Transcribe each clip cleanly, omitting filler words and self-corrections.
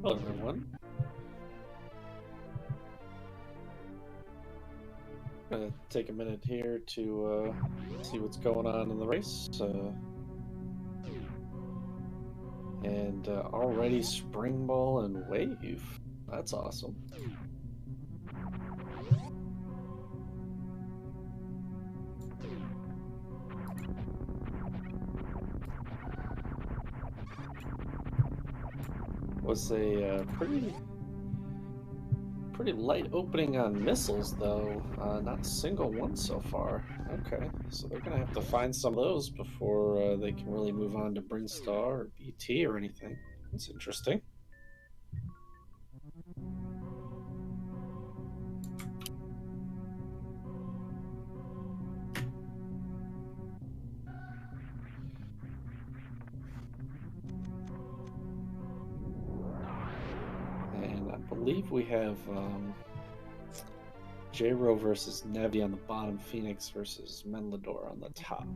Hello, everyone. Gonna take a minute here to see what's going on in the race. And already Spring Ball and Wave. That's awesome. Was a pretty light opening on missiles, though. Not a single one so far. Okay, so they're gonna have to find some of those before they can really move on to Brinstar or BT or anything. That's interesting. And I believe we have J-Ro versus Nevi on the bottom, Phoenix versus Menlador on the top.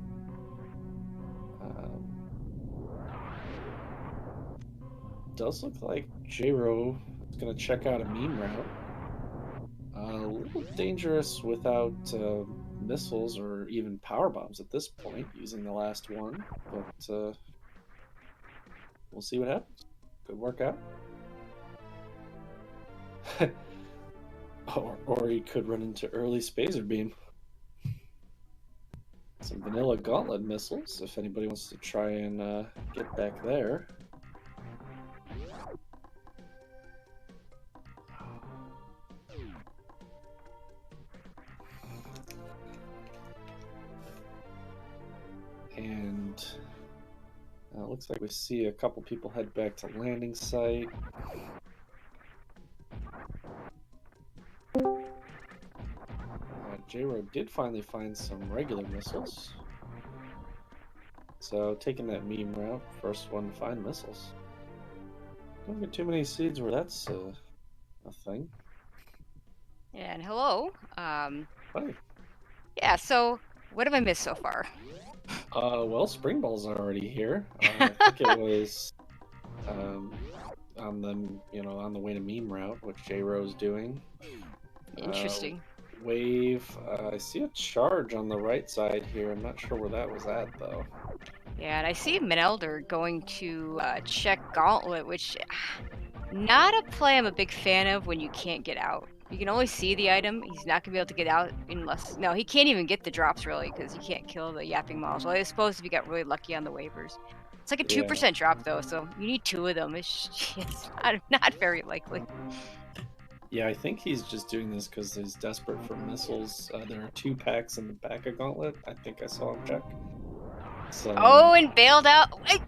Does look like J-Ro is going to check out a meme route. A little dangerous without missiles or even power bombs at this point, using the last one, but we'll see what happens. Could work out. or he could run into early Spazer Beam. Some vanilla gauntlet missiles, if anybody wants to try and get back there. And looks like we see a couple people head back to landing site. J-Ro did finally find some regular missiles. So taking that meme route, first one to find missiles. Don't get too many seeds where that's a thing. And hello. Hi. Yeah, so what have I missed so far? Well, Spring Ball's already here. I think it was on the way to meme route, which J-Ro's doing. Interesting. Wave. I see a charge on the right side here. I'm not sure where that was at, though. Yeah, and I see Menelder going to check Gauntlet, which not a play I'm a big fan of when you can't get out. You can only see the item. He's not going to be able to get out unless... No, he can't even get the drops, really, because you can't kill the yapping malls. Well, I suppose if you got really lucky on the waivers. It's like a 2% drop, though, so you need 2 of them. It's not very likely. Yeah, I think he's just doing this because he's desperate for missiles. There are 2 packs in the back of Gauntlet. I think I saw him check. So... Oh, and bailed out. What?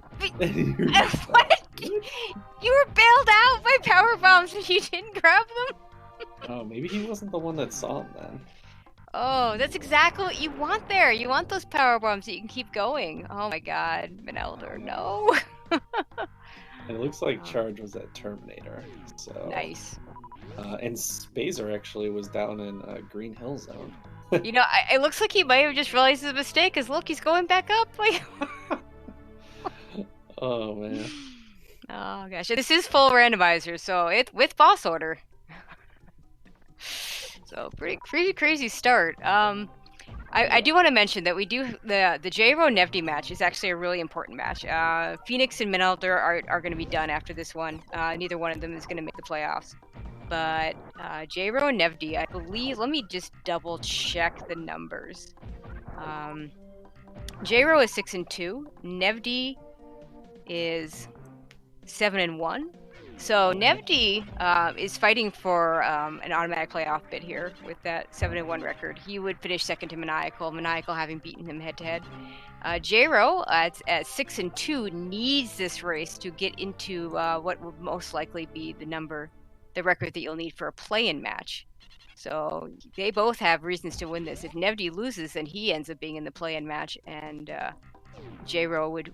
You were bailed out by power bombs and you didn't grab them? Oh, maybe he wasn't the one that saw him then. Oh, that's exactly what you want there. You want those power bombs so you can keep going. Oh my god, Menelder, no. It looks like Charge was at Terminator. So nice. And Spazer actually was down in Green Hill Zone. You know, it looks like he might have just realized his mistake, because look, he's going back up. Like... Oh, man. Oh, gosh. This is full randomizer, so it's with boss order. So, pretty crazy start. I do want to mention that we do... The J-Ro Nevdi match is actually a really important match. Phoenix and Menelder are going to be done after this one. Neither one of them is going to make the playoffs. But J-Ro and Nevdi, I believe... Let me just double check the numbers. J-Ro is 6-2. Nevdi is 7-1. So Nevdi is fighting for an automatic playoff bid here with that 7-1 record. He would finish second to Maniacal, Maniacal having beaten him head-to-head. J-Ro at 6-2 needs this race to get into what would most likely be the record that you'll need for a play-in match. So they both have reasons to win this. If Nevdi loses, then he ends up being in the play-in match, and J-Ro would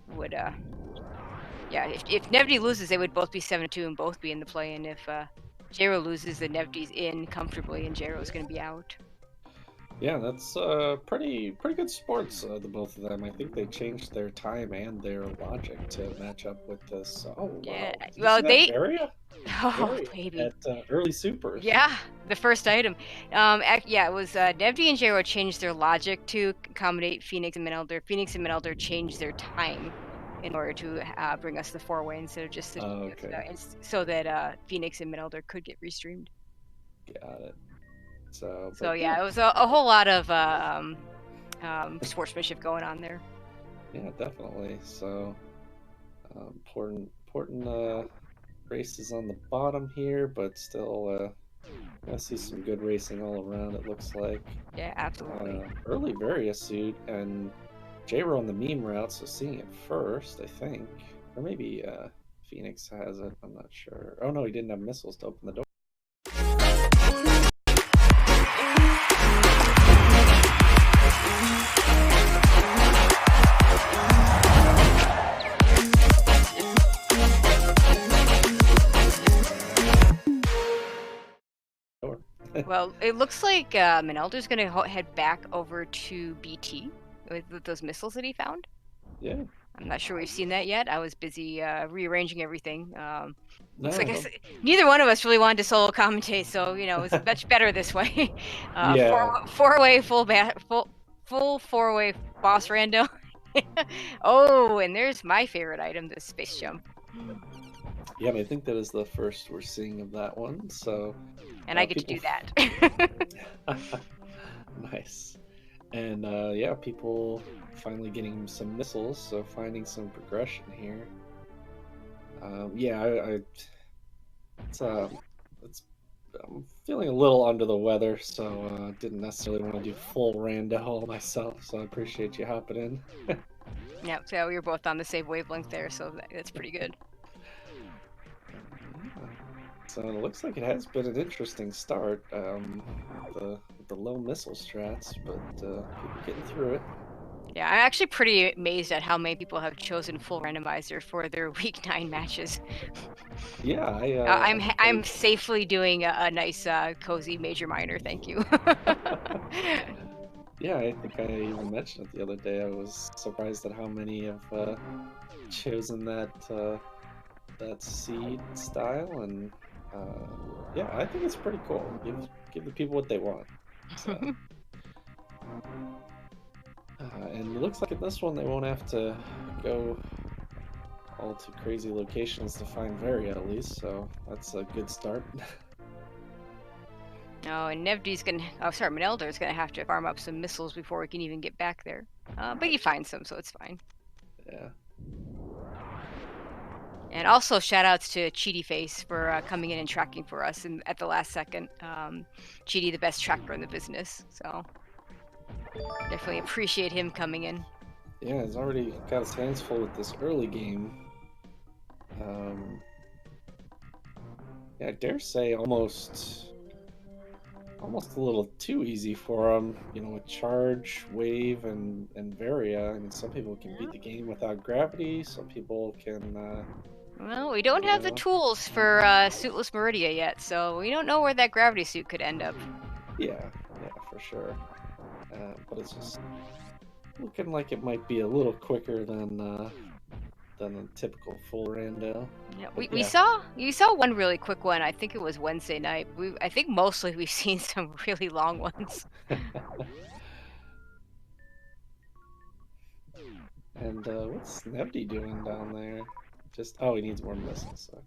yeah, if Nevdi loses, they would both be 7-2 and both be in the play-in. If J-Ro loses, then Nevdi's in comfortably and J-Ro's going to be out. Yeah, that's pretty good sports. The both of them. I think they changed their time and their logic to match up with this. Oh Yeah. wow! Did you Well, see that they. Varia? Oh, Varia baby. at early supers. Yeah, the first item. Yeah, it was Nevdi and Jero changed their logic to accommodate Phoenix and Minelder. Phoenix and Minelder changed their time in order to bring us the four-way instead of just the, Okay, so that Phoenix and Minelder could get restreamed. got it. So, So but yeah, yeah, it was a whole lot of sportsmanship going on there. yeah, definitely. So important races on the bottom here, but still I see some good racing all around. It looks like Yeah, absolutely. early Varia suit and J-Ro on the meme route, so seeing it first, I think, or maybe Phoenix has it. I'm not sure. Oh no, he didn't have missiles to open the door. Well, it looks like Minelder's going to head back over to BT with those missiles that he found. Yeah. I'm not sure we've seen that yet. I was busy rearranging everything. Looks No, like neither one of us really wanted to solo commentate, so you know it was much better this way. yeah. Four-way full four-way boss rando. Oh, and there's my favorite item, the space jump. Yeah, I think that is the first we're seeing of that one. So, and I get to do that. Nice. And yeah, people finally getting some missiles, so finding some progression here. Yeah, it's I'm feeling a little under the weather, so didn't necessarily want to do full rando all myself. So I appreciate you hopping in. Yeah, so we were both on the same wavelength there, so that's pretty good. So it looks like it has been an interesting start. The low missile strats, but people getting through it. Yeah, I'm actually pretty amazed at how many people have chosen full randomizer for their week 9 matches. Yeah, I'm safely doing a nice cozy major minor. Thank you. Yeah, I think I even mentioned it the other day. I was surprised at how many have chosen that seed style, and yeah, I think it's pretty cool. Give the people what they want. So. And it looks like in this one they won't have to go all to crazy locations to find Varia at least, so that's a good start. Oh, and Nevdi's gonna. Oh, sorry, Minelder's gonna have to farm up some missiles before we can even get back there. But he finds some, so it's fine. Yeah. And also shout outs to Cheaty Face for coming in and tracking for us at the last second. Cheaty, the best tracker in the business, so definitely appreciate him coming in. Yeah, he's already got his hands full with this early game. Yeah, I dare say almost a little too easy for him. You know, with charge, wave, and Varia. I mean, some people can beat the game without gravity. Some people can. Well, we don't have the tools for Suitless Meridia yet, so we don't know where that gravity suit could end up. Yeah, for sure. But it's just looking like it might be a little quicker than a typical full rando. Yeah, we saw one really quick one. I think it was Wednesday night. I think mostly we've seen some really long ones. And what's Nevdi doing down there? Just he needs more missiles. Okay.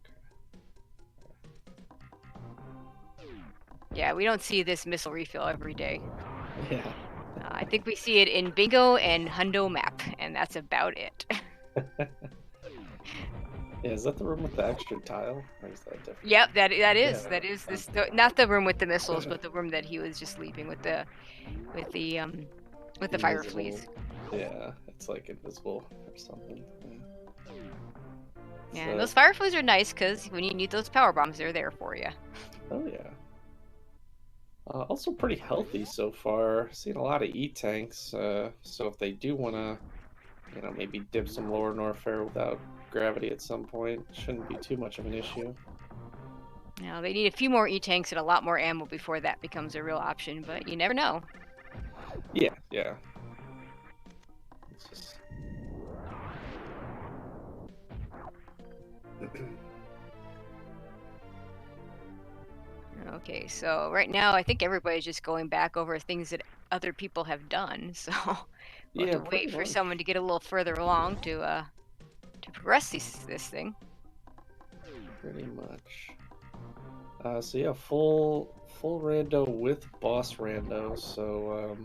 Yeah, we don't see this missile refill every day. Yeah. I think we see it in Bingo and Hundo Map, and that's about it. Yeah, is that the room with the extra tile, or is that different? Yep, that is this not the room with the missiles, but the room that he was just leaving with the fire fleas. Yeah, it's like invisible or something. Yeah, those fire fleas are nice because when you need those power bombs, they're there for you. Oh yeah. Also pretty healthy so far. Seen a lot of E-tanks, so if they do want to, maybe dip some lower Norfair without gravity at some point, shouldn't be too much of an issue. Now they need a few more E-tanks and a lot more ammo before that becomes a real option, but you never know. Yeah, yeah. It's just... Okay, so right now I think everybody's just going back over things that other people have done. So we'll have Yeah, to pretty wait for much. someone to get a little further along to progress this thing. Pretty much. So yeah, full rando with boss rando. So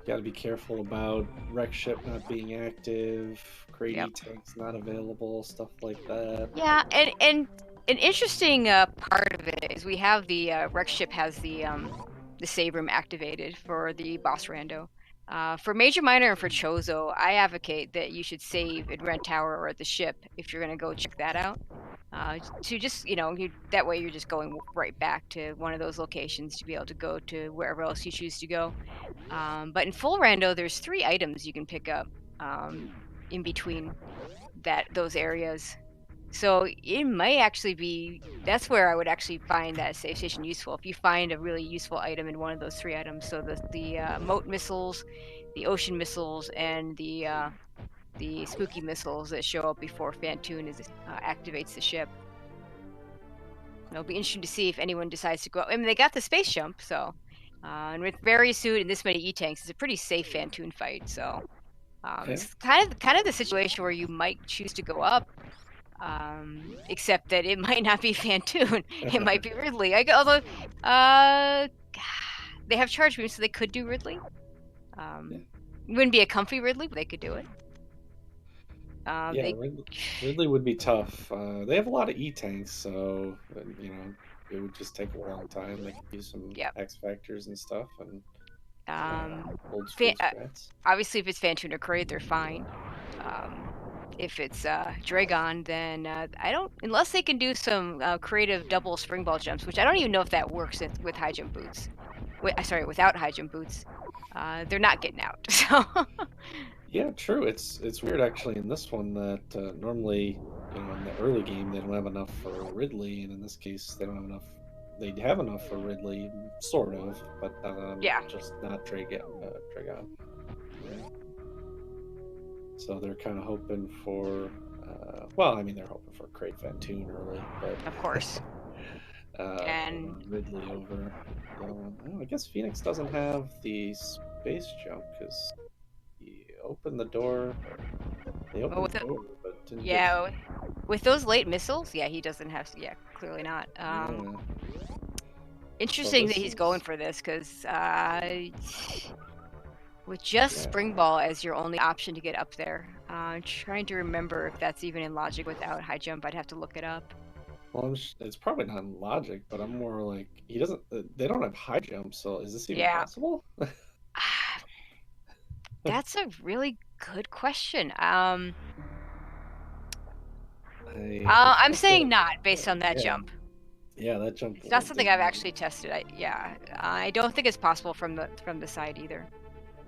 got to be careful about wreck ship not being active, crate Yep. tanks not available, stuff like that. Yeah, and an interesting part of it is we have the wreck ship has the save room activated for the boss rando. For Major Minor and for Chozo, I advocate that you should save at Rent Tower or at the ship if you're going to go check that out. To just, that way you're just going right back to one of those locations to be able to go to wherever else you choose to go. But in full rando, there's 3 items you can pick up in between those areas. So it might actually be, that's where I would actually find that save station useful. If you find a really useful item in one of those 3 items, so the moat missiles, the ocean missiles, and the spooky missiles that show up before Fantoon activates the ship. It'll be interesting to see if anyone decides to go. I mean, they got the space jump, so and with Suit and this many E-tanks, it's a pretty safe Fantoon fight. So Yeah. it's kind of the situation where you might choose to go up. Except that it might not be Fantoon. It might be Ridley. Although they have charge beams, so they could do Ridley. It wouldn't be a comfy Ridley, but they could do it. Yeah, Ridley would be tough. They have a lot of E-tanks, so it would just take a long time. They could use some X factors and stuff and old school strats. Obviously, if it's Fantoon or Kraid, they're fine. If it's Dragon, then I don't, unless they can do some creative double spring ball jumps, which I don't even know if that works with high jump boots. Without high jump boots, they're not getting out. So. Yeah, true. It's weird actually in this one that normally, in the early game they don't have enough for Ridley, and in this case they don't have enough. They have enough for Ridley, sort of, but just not Dragon. Yeah. So they're kind of hoping for, well, I mean they're hoping for Crate Fantoon early, but of course. and Ridley over the other one. Oh, I guess Phoenix doesn't have the space jump because he opened the door. They opened the door, but didn't get... with those late missiles, he doesn't have. Yeah, clearly not. Interesting that he's going for this because with just Spring Ball as your only option to get up there. I'm trying to remember if that's even in logic without high jump. I'd have to look it up. Well, it's probably not in logic, but I'm more like he doesn't. They don't have high jump, so is this even possible? That's a really good question. I'm saying not based on that jump. Yeah, that jump. It's not something I've actually tested. I don't think it's possible from the side either.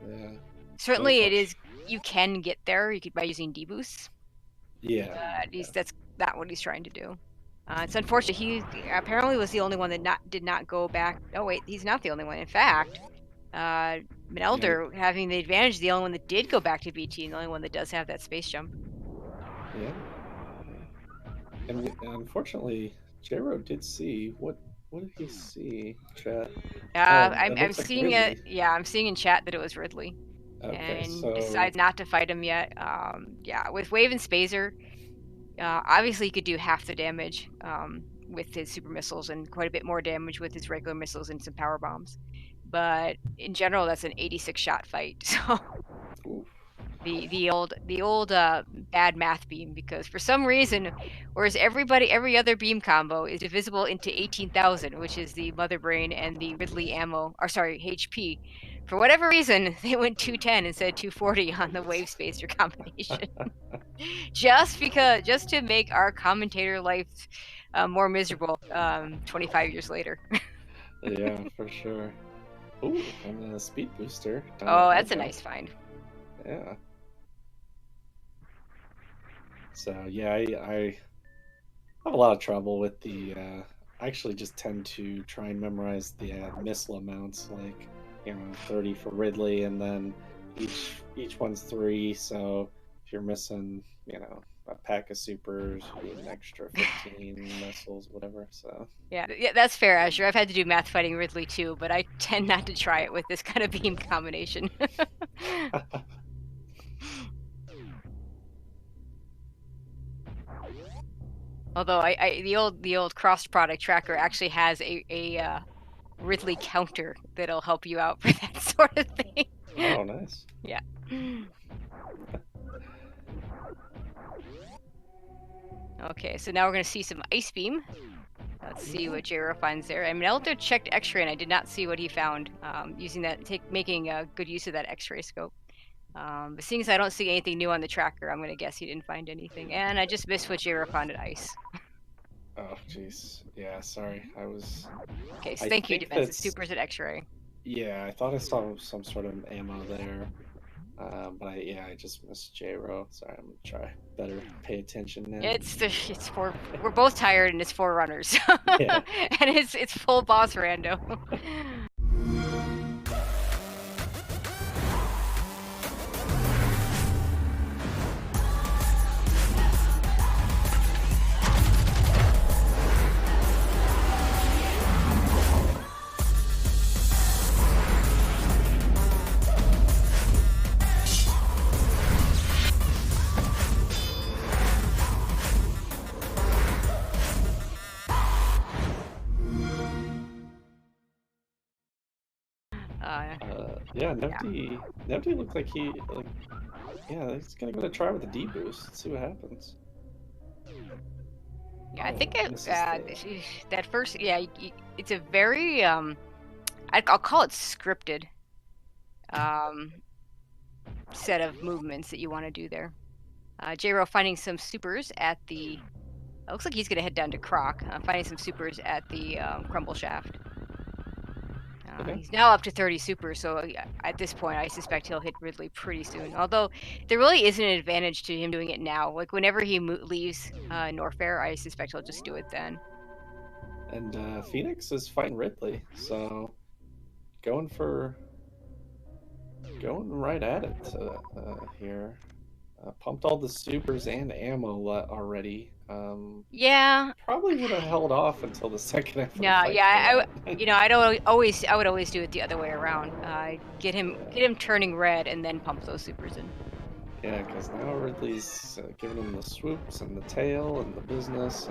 Yeah. Certainly, it is. You can get there. You could by using deboosts. Yeah. That's not what he's trying to do. It's unfortunate. He apparently was the only one that did not go back. Oh wait, he's not the only one. In fact, Melder, having the advantage, the only one that did go back to BT, and the only one that does have that space jump. Yeah. And unfortunately, J-Ro did see what did he see? Chat. I'm seeing it. Yeah, I'm seeing in chat that it was Ridley. Okay, and so... decides not to fight him yet. With Wave and Spazer, obviously he could do half the damage with his super missiles and quite a bit more damage with his regular missiles and some power bombs. But in general, that's an 86 shot fight. So the old bad math beam, because for some reason, whereas every other beam combo is divisible into 18,000, which is the Mother Brain and the Ridley ammo, or sorry, HP. For whatever reason, they went 210 instead of 240 on the Wave Spacer combination. just to make our commentator life more miserable 25 years later. Yeah, for sure. Ooh, and a speed booster. Oh, that's a nice find. Yeah. So yeah, I have a lot of trouble with the. I actually just tend to try and memorize the missile amounts. Like, 30 for Ridley, and then each one's 3. So if you're missing, a pack of supers, you need an extra 15 missiles, whatever. So yeah, that's fair, Asher. I've had to do math fighting Ridley too, but I tend not to try it with this kind of beam combination. Although the old cross product tracker actually has a Ridley counter that'll help you out for that sort of thing. Oh, nice. Yeah. Okay, so now we're gonna see some ice beam. Let's see what J-Ro finds there. I mean, Elder checked X-ray, and I did not see what he found. Using that, making a good use of that X-ray scope. But seeing as I don't see anything new on the tracker, I'm gonna guess he didn't find anything. And I just missed what J-Ro found at ice. Oh, jeez. Yeah, sorry. Okay, so thank you, defensive supers at X-ray. Yeah, I thought I saw some sort of ammo there. But I just missed J-Ro. Sorry, I'm gonna try better pay attention now. We're both tired, and it's 4 runners. Yeah. And it's full boss rando. Yeah, Nevdi looked like he's gonna give it a try with the D boost. Let's see what happens. Yeah, I think that first, it's a very I'll call it scripted set of movements that you want to do there. J-Ro finding some supers at the. It looks like he's gonna head down to Croc, finding some supers at the Crumble Shaft. Okay. He's now up to 30 supers, so at this point, I suspect he'll hit Ridley pretty soon. Although there really isn't an advantage to him doing it now. Like whenever he leaves Norfair, I suspect he'll just do it then. And Phoenix is fighting Ridley, so going right at it here. Pumped all the supers and ammo already. Yeah. Probably would have held off until the second half. No, yeah, I would always do it the other way around. Get him turning red and then pump those supers in. Yeah, because now Ridley's giving him the swoops and the tail and the business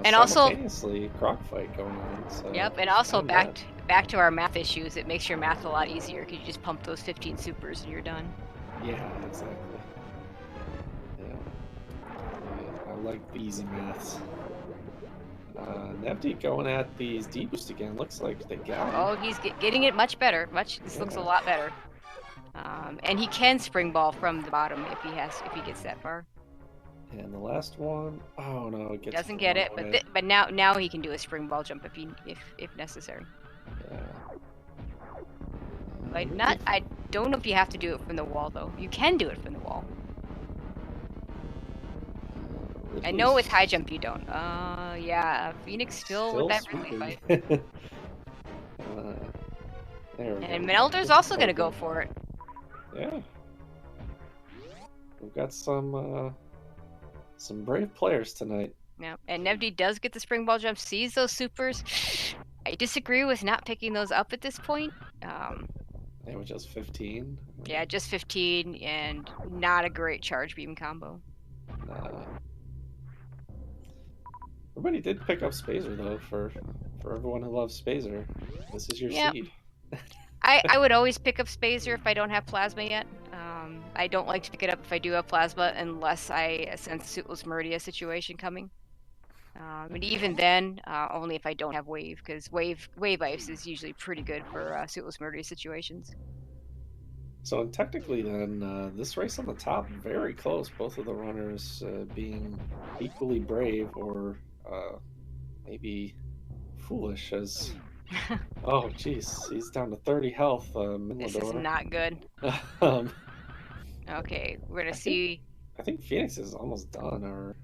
and also simultaneously Croc fight going on. So yep, and also back to our math issues. It makes your math a lot easier because you just pump those 15 supers and you're done. Yeah, exactly. I like the easy maths. Nevdi going at these D-boost again. Looks like they got him. Oh, he's getting it much better. This looks a lot better. And he can spring ball from the bottom if he gets that far. And the last one, oh no, it doesn't get it. But now he can do a spring ball jump if necessary. Yeah. I don't know if you have to do it from the wall though. You can do it from the wall. I know with high jump you don't. Yeah, Phoenix still with that Ridley fight. There we and go. Melder's also gonna go for it. Yeah. We've got some brave players tonight. Yeah, and Nevdi does get the spring ball jump, sees those supers. I disagree with not picking those up at this point. They were just 15. Yeah, just 15, and not a great charge beam combo. Everybody did pick up Spazer though. For everyone who loves Spazer, this is your seed. I would always pick up Spazer if I don't have Plasma yet. I don't like to pick it up if I do have Plasma unless I sense Suitless Meridia situation coming. And even then, only if I don't have Wave, because Wave Ice is usually pretty good for Suitless Meridia situations. So technically then, this race on the top, very close. Both of the runners being equally brave or maybe foolish as... Oh, jeez. He's down to 30 health. This is not good. Okay, we're going to see... I think Phoenix is almost done, or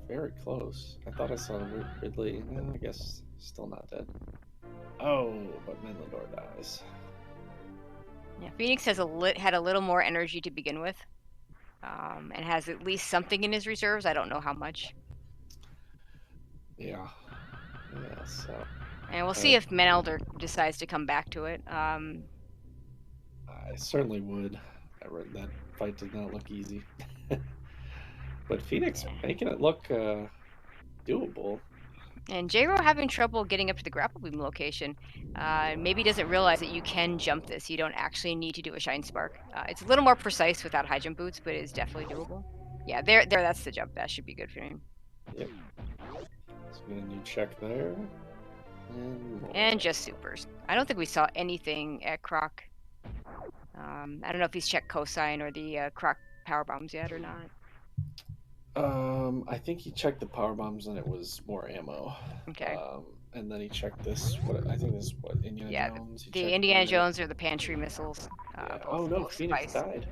very close. I thought I saw Ridley. I guess still not dead. Oh, but Menlador dies. Yeah, Phoenix has had a little more energy to begin with, and has at least something in his reserves. I don't know how much. Yeah. Yeah, so... And we'll see if Menelder decides to come back to it. I certainly would. That fight did not look easy. But Phoenix making it look doable. And J-Ro having trouble getting up to the grapple beam location. Maybe doesn't realize that you can jump this. You don't actually need to do a Shine Spark. It's a little more precise without high jump boots, but it is definitely doable. Yeah, there, that's the jump. That should be good for him. Yep. So we get a new check there. And just supers. I don't think we saw anything at Croc. I don't know if he's checked cosine or the Croc power bombs yet or not. I think he checked the power bombs and it was more ammo. Okay. And then he checked this. I think this is what Indiana Jones. The Indiana Jones or the pantry missiles. Yeah. Oh no, Phoenix died.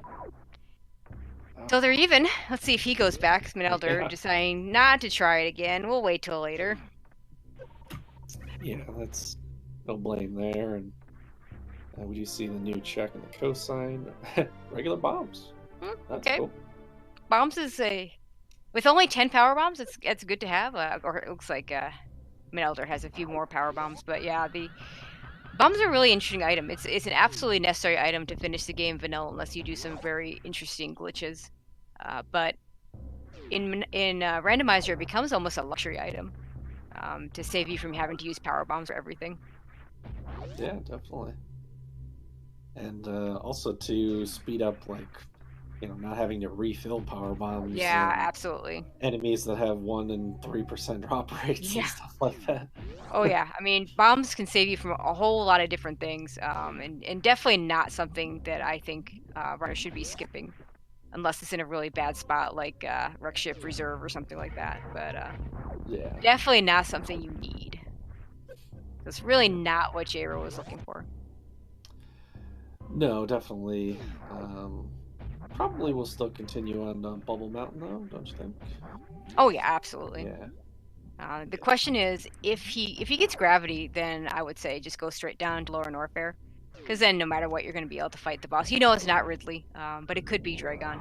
So they're even. Let's see if he goes back. Menelder deciding not to try it again. We'll wait till later. Yeah, that's no blame there. And we do see the new check in the cosine. Regular bombs. That's okay. Cool. Bombs is with only 10 power bombs. It's good to have. Or it looks like Menelder has a few more power bombs. But yeah, the bombs are a really interesting item. It's an absolutely necessary item to finish the game vanilla unless you do some very interesting glitches. But in Randomizer, it becomes almost a luxury item to save you from having to use power bombs for everything. Yeah, definitely. And also to speed up, like, not having to refill power bombs. Yeah, absolutely. Enemies that have 1% and 3% drop rates and stuff like that. Oh yeah, I mean, bombs can save you from a whole lot of different things, and definitely not something that I think runners should be skipping, unless it's in a really bad spot like Wreck Ship Reserve or something like that. But yeah, definitely not something you need. It's really not what J-Ro was looking for. No, definitely. Probably will still continue on Bubble Mountain, though, don't you think? Oh yeah, absolutely. Yeah. The question is, if he gets gravity, then I would say just go straight down to Lower Norfair, because then no matter what, you're going to be able to fight the boss. It's not Ridley, but it could be Dragon.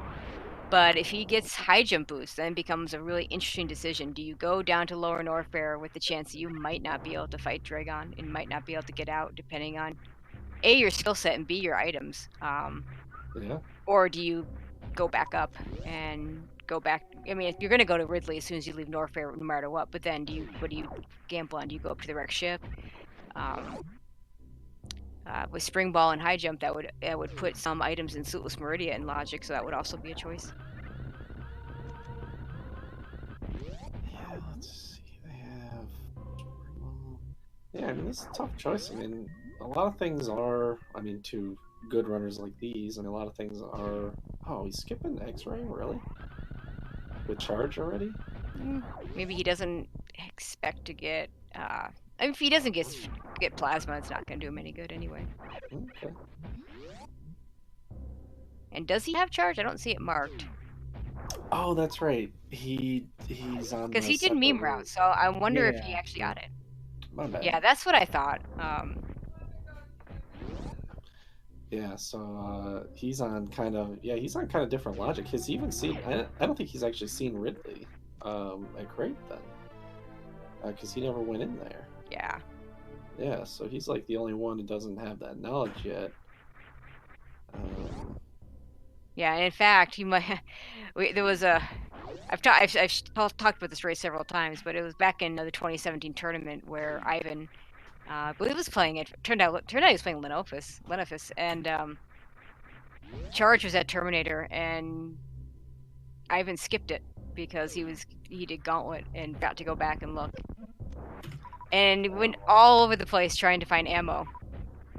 But if he gets high jump boost, then it becomes a really interesting decision. Do you go down to Lower Norfair with the chance that you might not be able to fight Dragon and might not be able to get out, depending on A, your skill set, and B, your items? Yeah. Or do you go back up and go back? I mean, you're going to go to Ridley as soon as you leave Norfair, no matter what. But then, what do you gamble on? Do you go up to the Wreck Ship? With Spring Ball and High Jump, that would put some items in Suitless Meridia in logic, so that would also be a choice. Yeah, let's see. They have. Yeah, I mean, this is a tough choice. I mean, a lot of things are. I mean, to good runners like these, I mean, a lot of things are. Oh, he's skipping X-ray, really? With charge already? Maybe he doesn't expect to get. I mean, if he doesn't get plasma, it's not going to do him any good anyway. Okay. And does he have charge? I don't see it marked. Oh, that's right. He's on. Because he did meme route, so I wonder if he actually got it. My bad. Yeah, that's what I thought. Yeah, so he's on kind of different logic. Has he even seen? I don't think he's actually seen Ridley at Crate then, because he never went in there. Yeah. Yeah, so he's like the only one who doesn't have that knowledge yet. Yeah, and in fact, he might. There was a. I've talked about this race several times, but it was back in the 2017 tournament where Ivan. I believe was playing it. Turned out he was playing Lenofus, and Charge was at Terminator, and Ivan skipped it because he did Gauntlet and got to go back and look, and he went all over the place trying to find ammo.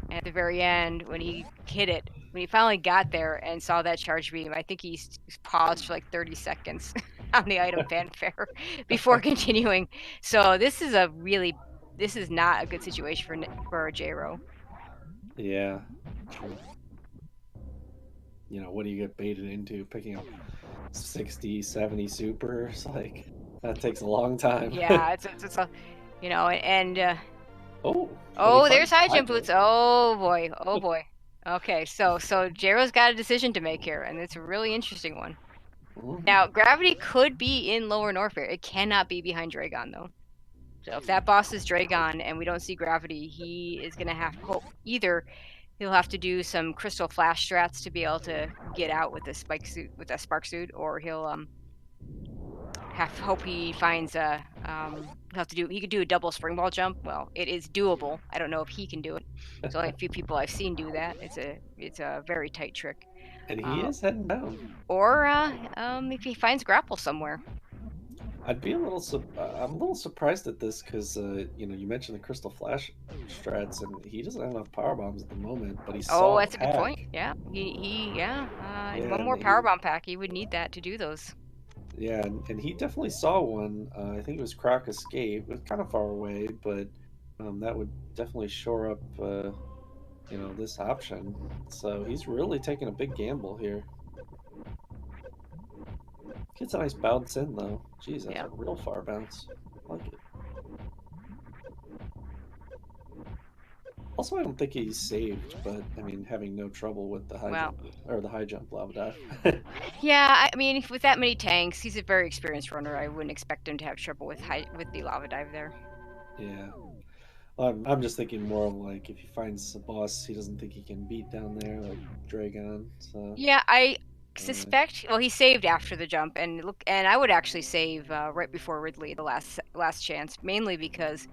And at the very end, when he hit it, when he finally got there and saw that charge beam, I think he paused for like 30 seconds on the item fanfare before continuing. So this is not a good situation for J-Ro. Yeah. True. What do you get baited into? Picking up 60, 70 supers? Like, that takes a long time. Yeah, it's a, and Oh, but he Oh, there's finds high high jump boots. jump. Oh boy. Oh boy. Okay, so Jaro's got a decision to make here, and it's a really interesting one. Now, gravity could be in Lower Norfair. It cannot be behind Dragon, though. So if that boss is Dragon and we don't see gravity, he is gonna have either he'll have to do some crystal flash strats to be able to get out with the spike suit, with that spark suit, or he'll hope he finds a he could do a double springball jump. Well, it is doable. I don't know if he can do it. There's only a few people I've seen do that. It's a very tight trick. And he is heading down. Or if he finds grapple somewhere. I'd be a little I'm a little surprised at this because you know, you mentioned the Crystal Flash strats, and he doesn't have enough power bombs at the moment. But he Oh, saw a that's a good point. pack. Yeah, Yeah, one and more power bomb pack, he would need that to do those. yeah, and he definitely saw one. I think it was Croc Escape. It was kind of far away, but that would definitely shore up, you know, this option. So he's really taking a big gamble here. Gets a nice bounce in though. Jeez, that's a real far bounce. I like it. Also, I don't think he's saved, but I mean, having no trouble with the high jump or the high jump lava dive. Yeah, I mean, with that many tanks, he's a very experienced runner. I wouldn't expect him to have trouble with the lava dive there. Yeah. I'm just thinking more of like if he finds a boss he doesn't think he can beat down there, like Dragon. So yeah, I suspect. Well, he saved after the jump, and I would actually save right before Ridley, the last chance, mainly because.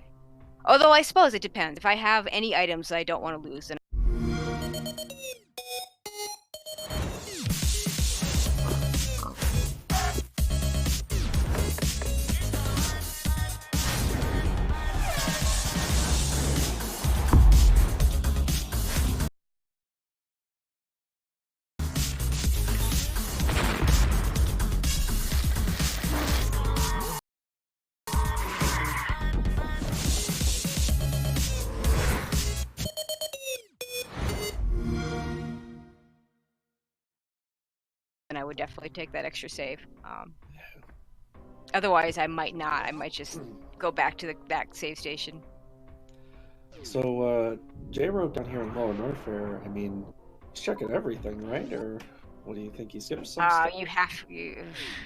Although I suppose it depends. If I have any items that I don't want to lose, then. I would definitely take that extra save. Otherwise, I might not. I might just go back to the back save station. So, J-Road down here in Lower Norfair, I mean, he's checking everything, right? Or what do you think? He skips some stuff?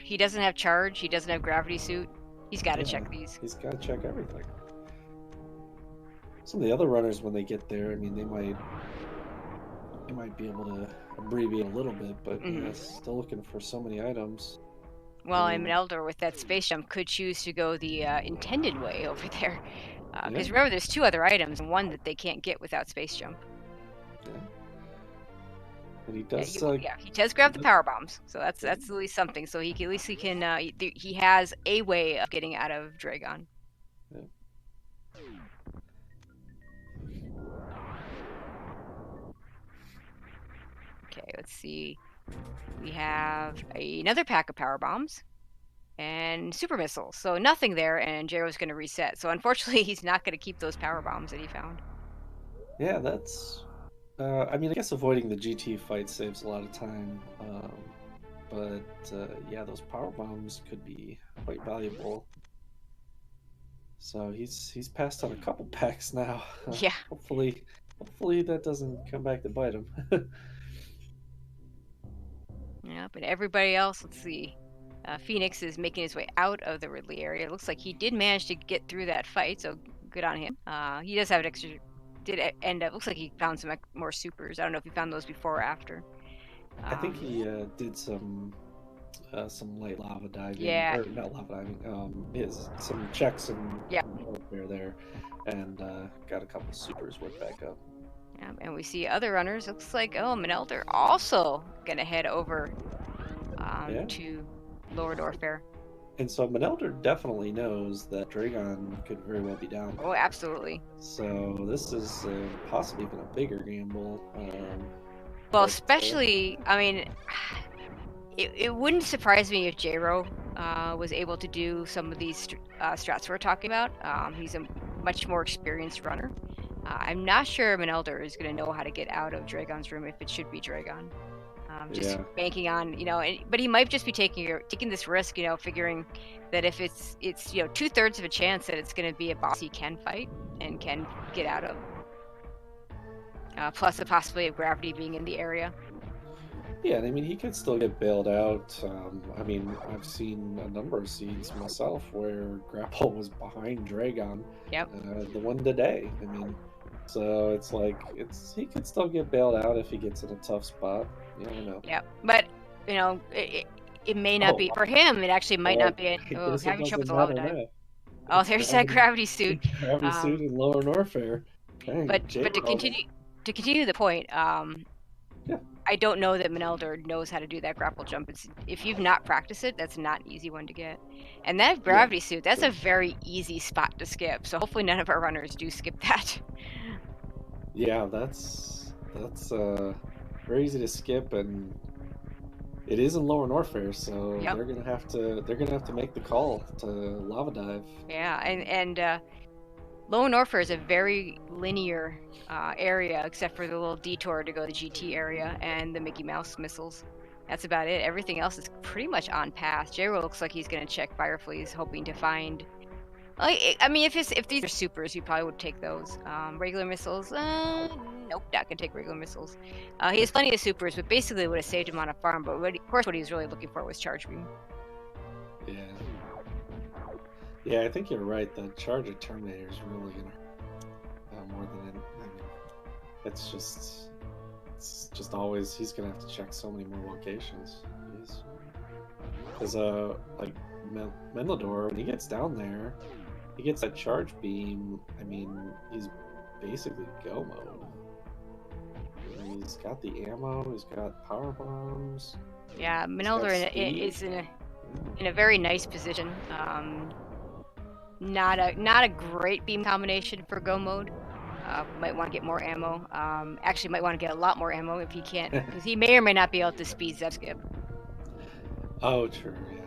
He doesn't have charge. He doesn't have gravity suit. He's got to check these. He's got to check everything. Some of the other runners, when they get there, I mean, they might be able to abbreviate a little bit, but yeah, still looking for so many items. Well, I'm an elder with that space jump could choose to go the intended way over there. Because remember, there's 2 other items, and one that they can't get without space jump. Yeah. And he does. He does grab the power bombs, so that's at least something. So he has a way of getting out of Dragon. Yeah. Okay, let's see. We have another pack of power bombs and super missiles. So nothing there, and Jero's going to reset. So unfortunately, he's not going to keep those power bombs that he found. Yeah, that's. I mean, I guess avoiding the GT fight saves a lot of time, but yeah, those power bombs could be quite valuable. So he's passed on a couple packs now. Yeah. Hopefully that doesn't come back to bite him. Yeah, but everybody else, let's see. Phoenix is making his way out of the Ridley area. It looks like he did manage to get through that fight, so good on him. He does have an extra. Did end up. Looks like he found some more supers. I don't know if he found those before or after. I think he did some light lava diving. Yeah. Or not lava diving. Some checks and there, and got a couple supers worked back up. Yeah, and we see other runners. Looks like Manelder also gonna head over to Lower Norfair. And so Manelder definitely knows that Dragon could very well be down there. Oh, absolutely. So this is possibly even a bigger gamble. Well, especially, I mean, it wouldn't surprise me if J-Ro was able to do some of these strats we're talking about. He's a much more experienced runner. I'm not sure Manelder is going to know how to get out of Dragon's room if it should be Dragon. just Yeah. banking on, but he might just be taking this risk, figuring that if it's 2/3 of a chance that it's going to be a boss he can fight and can get out of. Plus the possibility of gravity being in the area. Yeah, and I mean, he could still get bailed out. I mean, I've seen a number of scenes myself where Grapple was behind Dragon. Yep. The one today. I mean, so it's like he could still get bailed out if he gets in a tough spot. You never know. Yep. But it may not be for him. It actually might not be. Having trouble with the lava dive. Oh, there's that gravity suit. Gravity suit in Lower Norfair. Dang, but to continue the point, yeah. I don't know that Menelder knows how to do that grapple jump. If you've not practiced it, that's not an easy one to get. And that gravity suit, that's a very easy spot to skip. So hopefully none of our runners do skip that. Yeah, that's very easy to skip, and it is in Lower Norfair, so they're gonna have to make the call to lava dive. Yeah, and Lower Norfair is a very linear area, except for the little detour to go to the GT area and the Mickey Mouse missiles. That's about it. Everything else is pretty much on path. J-Ro looks like he's going to check Fireflies, hoping to find... I mean, if these are supers, you probably would take those. Regular missiles? Nope, not going to take regular missiles. He has plenty of supers, but basically would have saved him on a farm. But of course, what he was really looking for was Charge Beam. Yeah. Yeah, I think you're right. The charge of Terminator is really gonna more than I mean, it's just always he's gonna have to check so many more locations. Because like Menlador, when he gets down there, he gets that charge beam. I mean, he's basically go mode. He's got the ammo. He's got power bombs. Yeah, Menelder is in a very nice position. Not a great beam combination for go mode. Might want to get more ammo. Actually, might want to get a lot more ammo if he can't, because he may or may not be able to speed Zep Skip. Oh, true. Yeah,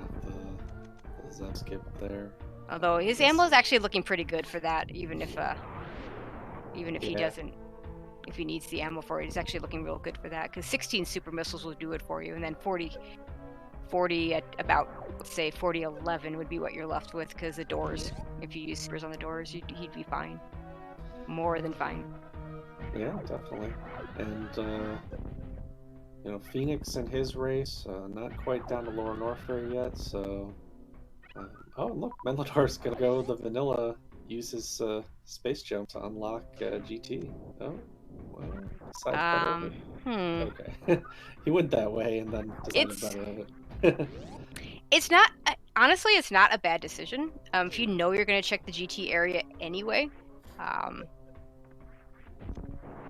the Zep Skip there. Although his ammo is actually looking pretty good for that, even if he doesn't, if he needs the ammo for it, it's actually looking real good for that. Because 16 super missiles will do it for you, and then 40 at about, let's say 40-11 would be what you're left with, because the doors, if you use supers on the doors, he'd be fine. More than fine. Yeah, definitely. And Phoenix in his race, not quite down to Lower Norfair yet, so oh, look, Menlador's gonna go the vanilla, use his space jump to unlock GT. Oh, well, okay. He went that way and then decided better of it. It's not, honestly, it's not a bad decision. If you know you're going to check the GT area anyway,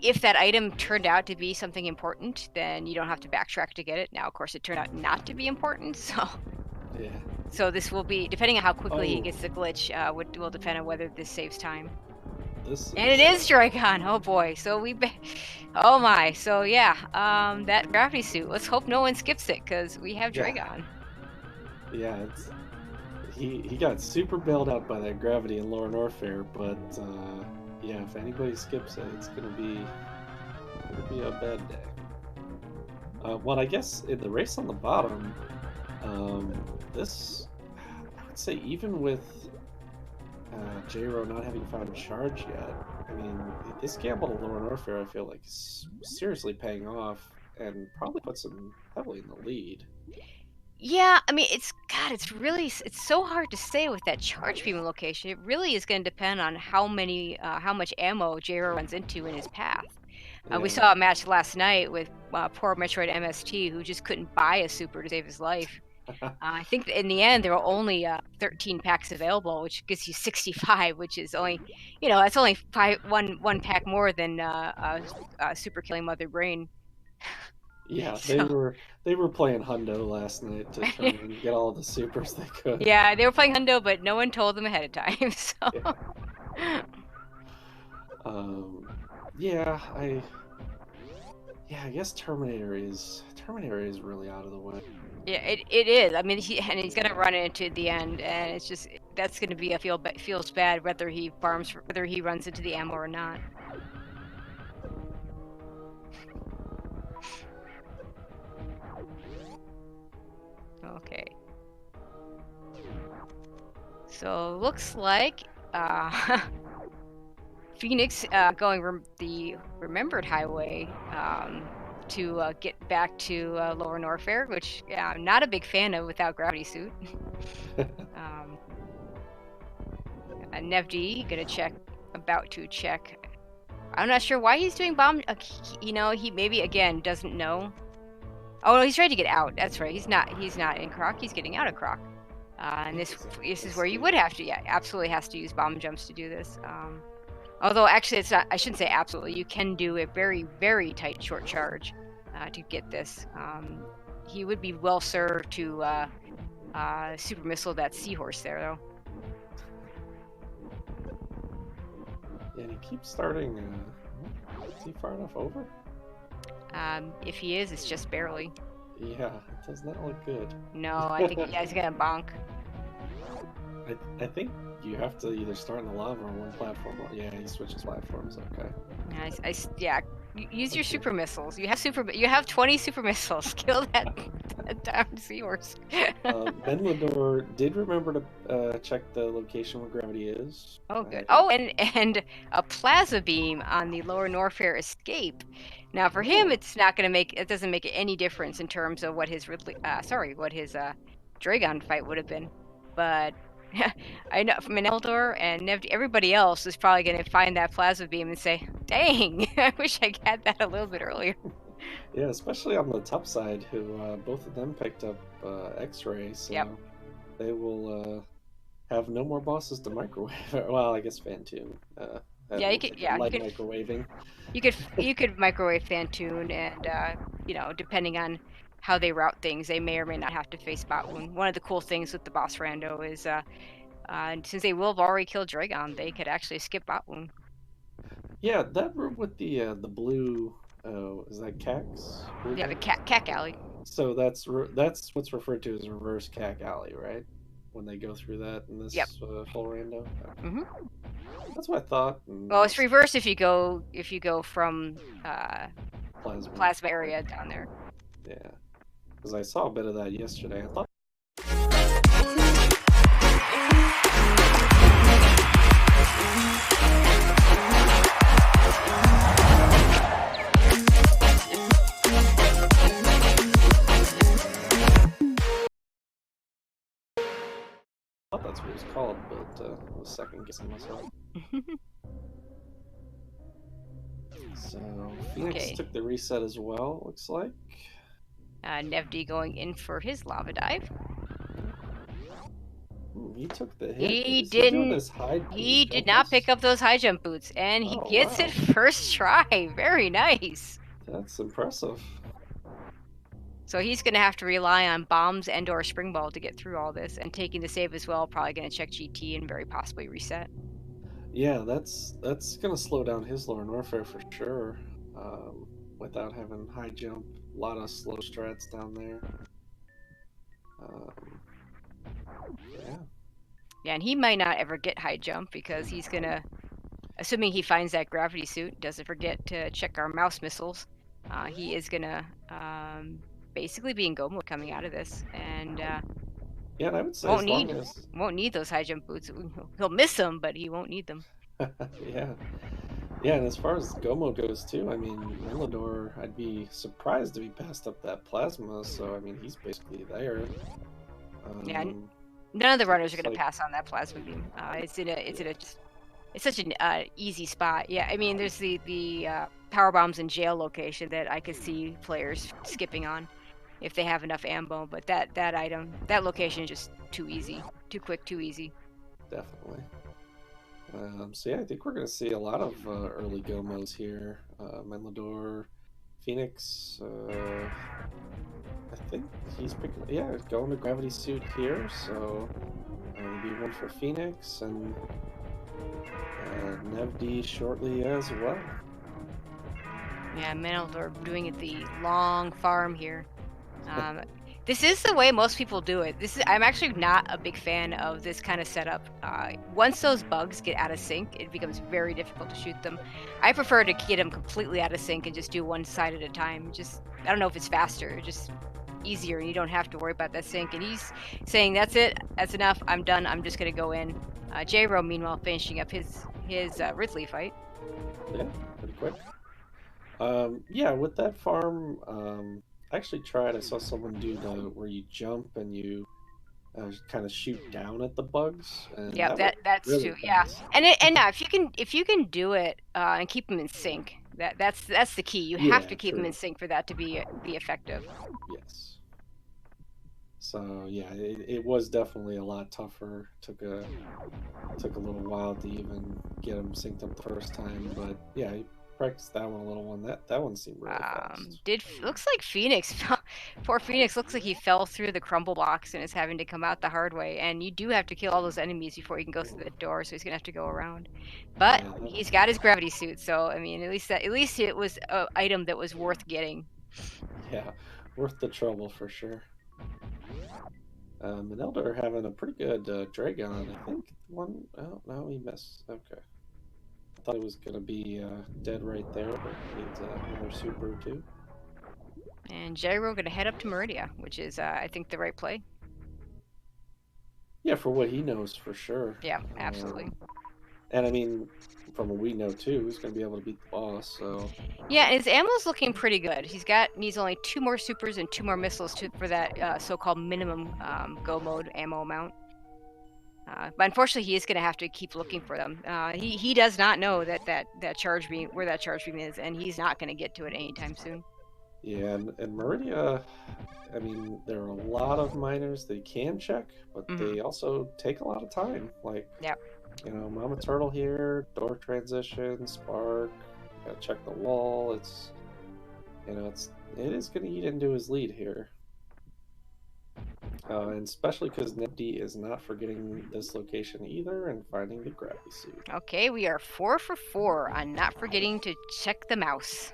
if that item turned out to be something important, then you don't have to backtrack to get it. Now, of course, it turned out not to be important, so... Yeah. So this will be, depending on how quickly he gets the glitch, will depend on whether this saves time. And it is Dragon. Oh boy. So oh my. So yeah. That gravity suit. Let's hope no one skips it, because we have Dragon. Yeah. He got super bailed out by that gravity in Lower Norfair, but yeah, if anybody skips it, it's gonna be a bad day. Well, I guess in the race on the bottom, this, I would say, even with J-Ro not having found charge yet, I mean, this gamble to Lower Norfair, I feel like, is seriously paying off and probably puts him heavily in the lead. Yeah, I mean, it's so hard to say with that charge beam location. It really is going to depend on how much ammo J-Ro runs into in his path. We saw a match last night with poor Metroid MST, who just couldn't buy a super to save his life. I think in the end there were only 13 packs available, which gives you 65, which is only, that's only one pack more than Super Killing Mother Brain. Yeah, they were playing Hundo last night to try and get all the supers they could. Yeah, they were playing Hundo, but no one told them ahead of time. So. Yeah. I guess Terminator is really out of the way. Yeah, it is. I mean, he's gonna run into the end, and it's just that's gonna be feels bad whether he runs into the ammo or not. Okay. So looks like Phoenix going the remembered highway to get back to Lower Norfair, which I'm not a big fan of without gravity suit. Nevd gonna check, about to check. I'm not sure why he's doing bomb. He maybe again doesn't know. Oh no, he's trying to get out. That's right. He's not in Croc. He's getting out of Croc. And this is where you would have to, absolutely has to use bomb jumps to do this. Although actually, it's not. I shouldn't say absolutely. You can do a very, very tight short charge to get this. He would be well served to super missile that seahorse there, though. Yeah, and he keeps starting. Is he far enough over? If he is, it's just barely. Yeah, it does not look good. No, I think he's gonna bonk. I think you have to either start in the lava or one platform. Yeah, he switches platforms. Okay. Yeah. Use your super missiles. You have 20 super missiles. Kill that damn seahorse. Menlador did remember to check the location where gravity is. Oh, good. Oh, and a plasma beam on the Lower Norfair escape. Now, for him, it doesn't make any difference in terms of what his Dragon fight would have been. But I know from Menlador and Nevd, everybody else is probably going to find that plasma beam and say, "Dang, I wish I had that a little bit earlier." Yeah, especially on the top side, who both of them picked up X-ray, so they will have no more bosses to microwave. Well, I guess Fantoon. You could microwaving. You could microwave Fantoon, and depending on how they route things, they may or may not have to face Bot Wound. One of the cool things with the boss rando is, since they will have already killed Dragon, they could actually skip Bot Wound. Yeah, that room with the blue, is that Cax? Yeah, the Cack Alley. So that's what's referred to as reverse Cack Alley, right? When they go through that in this full rando. Okay. Mm-hmm. That's what I thought. Well, it's reverse if you go from plasma area down there. Yeah, because I saw a bit of that yesterday. I thought. I thought that's what it was called, but I was second guessing myself. So Phoenix took the reset as well, looks like. Nevd going in for his lava dive. He took the hit. He did not pick up those high jump boots, and he gets it first try. Very nice. That's impressive. So he's going to have to rely on bombs and/or spring ball to get through all this, and taking the save as well. Probably going to check GT and very possibly reset. Yeah, that's going to slow down his Lower Norfair for sure. Without having high jump, a lot of slow strats down there. Yeah, and he might not ever get high jump because he's going to, assuming he finds that gravity suit, doesn't forget to check our mouse missiles. He is going to basically be in go mode coming out of this, and yeah, and I would say won't need those high jump boots. He'll miss them, but he won't need them. Yeah, and as far as go mode goes too, I mean, Menlador, I'd be surprised if he passed up that plasma. So I mean, he's basically there. Yeah, none of the runners are going to pass on that plasma beam. It's such an easy spot. Yeah, I mean, there's the power bombs in jail location that I could see players skipping on if they have enough ammo, but that location is just too easy, too quick, too easy. Definitely. So yeah, I think we're going to see a lot of early go modes here. Menlador, Phoenix. I think he's picking. Yeah, going to gravity suit here. So maybe one for Phoenix and Nevd shortly as well. Yeah, Menlador doing it the long farm here. This is the way most people do it. I'm actually not a big fan of this kind of setup. Once those bugs get out of sync, it becomes very difficult to shoot them. I prefer to get them completely out of sync and just do one side at a time. I don't know if it's faster. easier, and you don't have to worry about that sink. And he's saying, "That's it. That's enough. I'm done. I'm just gonna go in." J-Ro, meanwhile, finishing up his Ridley fight. Yeah, pretty quick. Yeah, with that farm, I actually tried. I saw someone do the where you jump and you kind of shoot down at the bugs, and Yeah, that worked that's really true. Yeah, fast. and yeah, if you can do it and keep them in sync, that's the key. You have Yeah, to keep them in true. sync for that to be effective. Yes. So yeah, it was definitely a lot tougher. Took a little while to even get them synced up the first time, but yeah, I practiced that one a little one. That one seemed really fast. Looks like Phoenix poor Phoenix looks like he fell through the crumble box and is having to come out the hard way. And you do have to kill all those enemies before you can go through the door, so he's gonna have to go around. But Yeah, he's got his gravity suit, so I mean, at least it was an item that was worth getting. yeah, worth the trouble for sure. And Elder having a pretty good Dragon. I think one. Oh no, he missed. Okay, I thought he was gonna be dead right there, but needs another super too. And Jairo gonna head up to Meridia, which is I think the right play. Yeah, for what he knows for sure. Yeah, absolutely. And I mean, from what we know too, he's gonna be able to beat the boss. So yeah, his ammo's looking pretty good. Needs only 2 more supers and 2 more missiles for that so-called minimum go mode ammo amount. But unfortunately, he is going to have to keep looking for them. He does not know that charge beam where that charge beam is, and he's not going to get to it anytime soon. yeah, and Meridia, I mean, there are a lot of miners they can check, but they also take a lot of time. Like, yep. You know, Mama Turtle here, door transition, spark, gotta check the wall. It is gonna eat into his lead here. And especially because Nipty is not forgetting this location either and finding the gravity suit. Okay, we are 4 for 4 on not forgetting to check the mouse.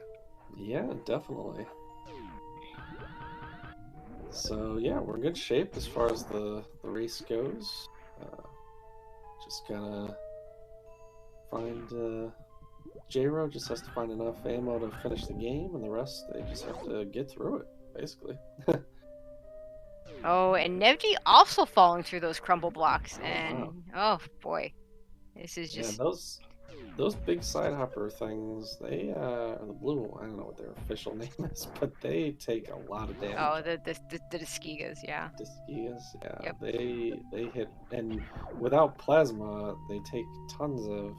Yeah, definitely. So yeah, we're in good shape as far as the race goes. Just gotta find J-Ro just has to find enough ammo to finish the game, and the rest they just have to get through it, basically. Oh, and Nevji also falling through those crumble blocks, and wow. oh boy, this is just those big side hopper things. They the blue. I don't know what their official name is, but they take a lot of damage. Oh, the Diskegas, yeah. Diskegas, yeah. Yep. They hit, and without plasma, they take tons of.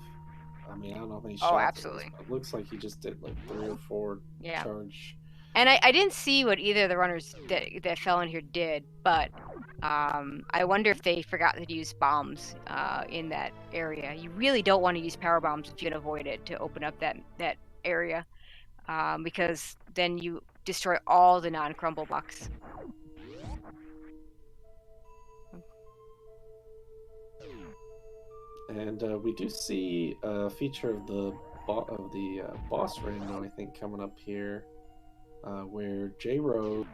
I mean, I don't know how many shots. Oh, absolutely. It looks like he just did like 3 or 4 charge. And I didn't see what either of the runners that fell in here did, but I wonder if they forgot to use bombs in that area. You really don't want to use power bombs if you can avoid it to open up that area, because then you destroy all the non-crumble blocks. And we do see a feature of the boss rando, I think, coming up here. Where J-Ro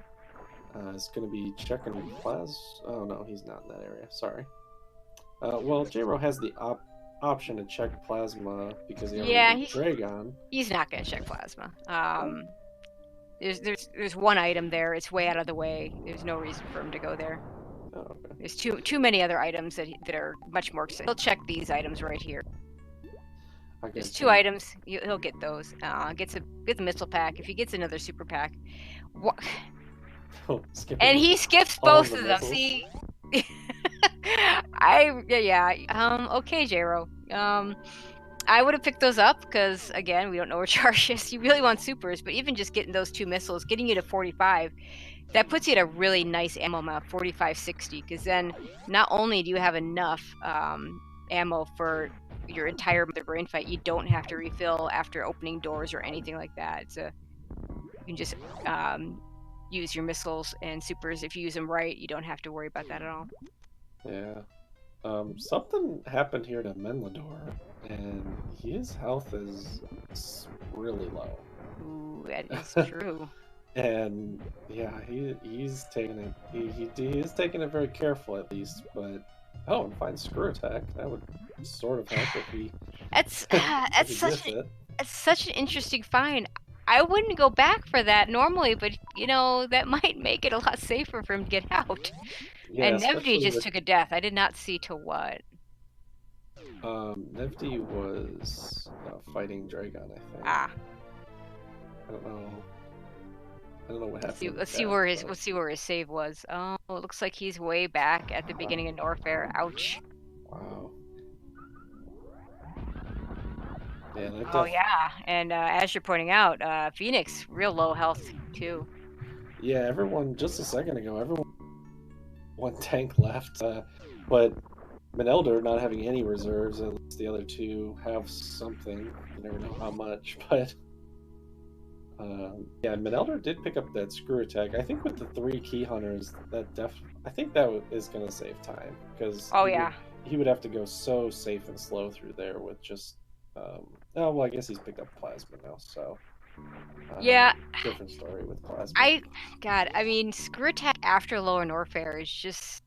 is going to be checking Oh no, he's not in that area. Sorry. Well, J-Ro has the option to check plasma because he already has Dragon. He's not going to check plasma. There's one item there. It's way out of the way. There's no reason for him to go there. Oh, okay. There's too many other items that are much more exciting. He'll check these items right here. There's 2 items. He'll get those. Gets a missile pack. If he gets another super pack, and he skips both of them. See, okay, J-Ro. I would have picked those up because again, we don't know where charge is. You really want supers, but even just getting those 2 missiles, getting you to 45, that puts you at a really nice ammo amount, 45-60. Because then, not only do you have enough ammo for your entire Mother Brain fight, you don't have to refill after opening doors or anything like that. You can just use your missiles and supers. If you use them right, you don't have to worry about that at all. Yeah. Something happened here to Menlador, and his health is really low. Ooh, that is true. And yeah, he's taking it. He is taking it very careful at least, but and find screw attack. That would sort of help if he. That's such an interesting find. I wouldn't go back for that normally, but you know, that might make it a lot safer for him to get out. Yeah, And Nevdi especially just with took a death. I did not see to what. Nevdi was fighting Dragon, I think. Ah, I don't know. I don't know what let's see. happened Let's with see that, where his. but Let's see where his save was. Oh, it looks like he's way back at the beginning of Norfair. Ouch. wow. Yeah, that Oh yeah, and as you're pointing out, Phoenix real low health too. yeah, everyone just a second ago, everyone one tank left, but Manelder not having any reserves, at least the other two have something. You never know how much, but yeah, Manelder did pick up that screw attack. I think with the 3 key hunters, I think that is going to save time because Oh yeah. he would have to go so safe and slow through there with just oh well, I guess he's picked up plasma now, so Yeah, different story with plasma. I mean, screw attack after lower Norfair is just.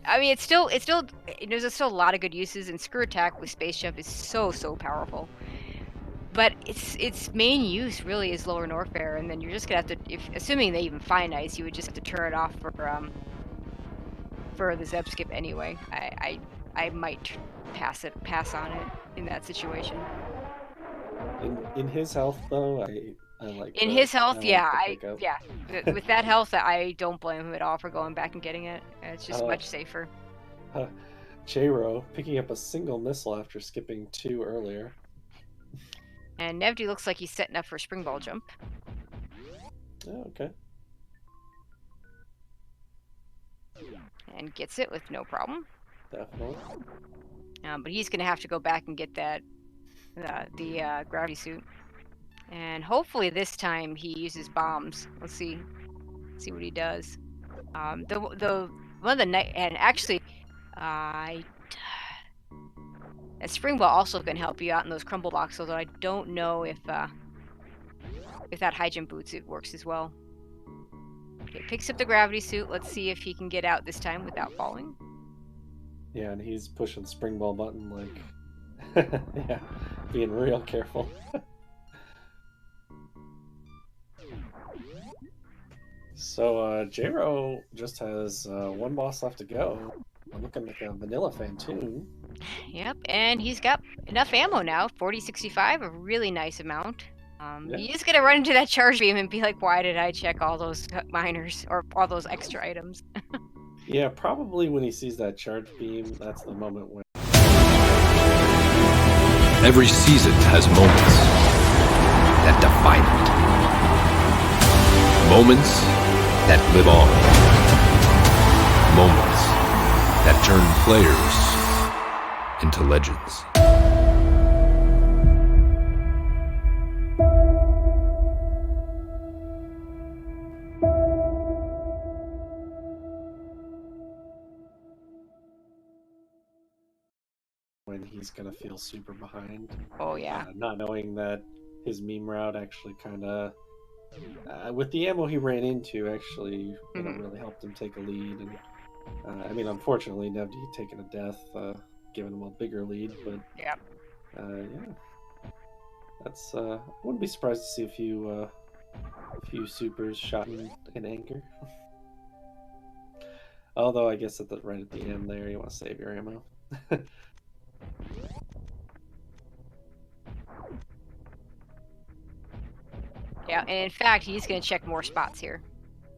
I mean, there's still a lot of good uses, and screw attack with space jump is so powerful. But its main use really is lower Norfair, and then you're just gonna have to, assuming they even find ice, you would just have to turn it off for the Zeb skip anyway. I might pass on it in that situation. In his health though, I like In his health, yeah, pickup. with that health, I don't blame him at all for going back and getting it. It's just much safer. J-Ro picking up a single missile after skipping 2 earlier. And Nevdi looks like he's setting up for a spring ball jump. Oh, okay. And gets it with no problem. Definitely. But he's going to have to go back and get that the gravity suit. And hopefully this time he uses bombs. Let's see what he does. The one of the night, and actually, a spring ball also can help you out in those crumble blocks. Although I don't know if that high jump boots it works as well. Okay, picks up the gravity suit. Let's see if he can get out this time without falling. Yeah, and he's pushing spring ball button like, yeah, being real careful. So J-Ro just has 1 boss left to go. I'm looking like a vanilla Phantoon. Yep, and he's got enough ammo now, 4065, a really nice amount. Yeah. He's gonna run into that charge beam and be like, why did I check all those miners or all those extra items? Yeah, probably when he sees that charge beam, that's the moment when... Every season has moments that define it. Moments that live on. Moments that turn players into legends. when he's gonna feel super behind. Oh yeah. Not knowing that his meme route actually kind of, with the ammo he ran into, actually really helped him take a lead. And I mean, unfortunately, Nevdi taking a death, giving him a bigger lead. But yeah, that's I wouldn't be surprised to see a few supers shot in anger. Although I guess right at the end there, you want to save your ammo. Yeah, and in fact, he's going to check more spots here.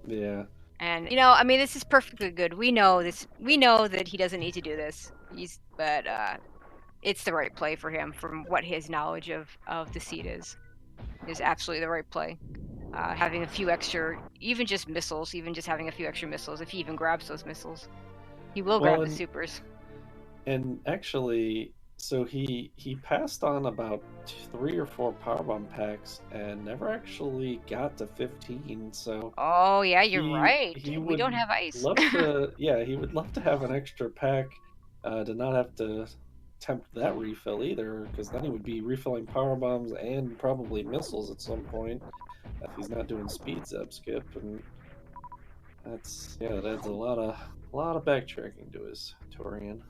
Yeah. And I mean, this is perfectly good. We know this. We know that he doesn't need to do this. But it's the right play for him, from what his knowledge of the seed is absolutely the right play. Having a few extra, even just missiles, even just having a few extra missiles, if he even grabs those missiles, he will grab the supers. And actually, so he passed on about 3 or 4 powerbomb packs and never actually got to 15. So oh yeah, you're right. We don't have ice. He would love to have an extra pack to not have to tempt that refill either, because then he would be refilling powerbombs and probably missiles at some point if he's not doing speed zeb skip, and that adds a lot of backtracking to his Torian.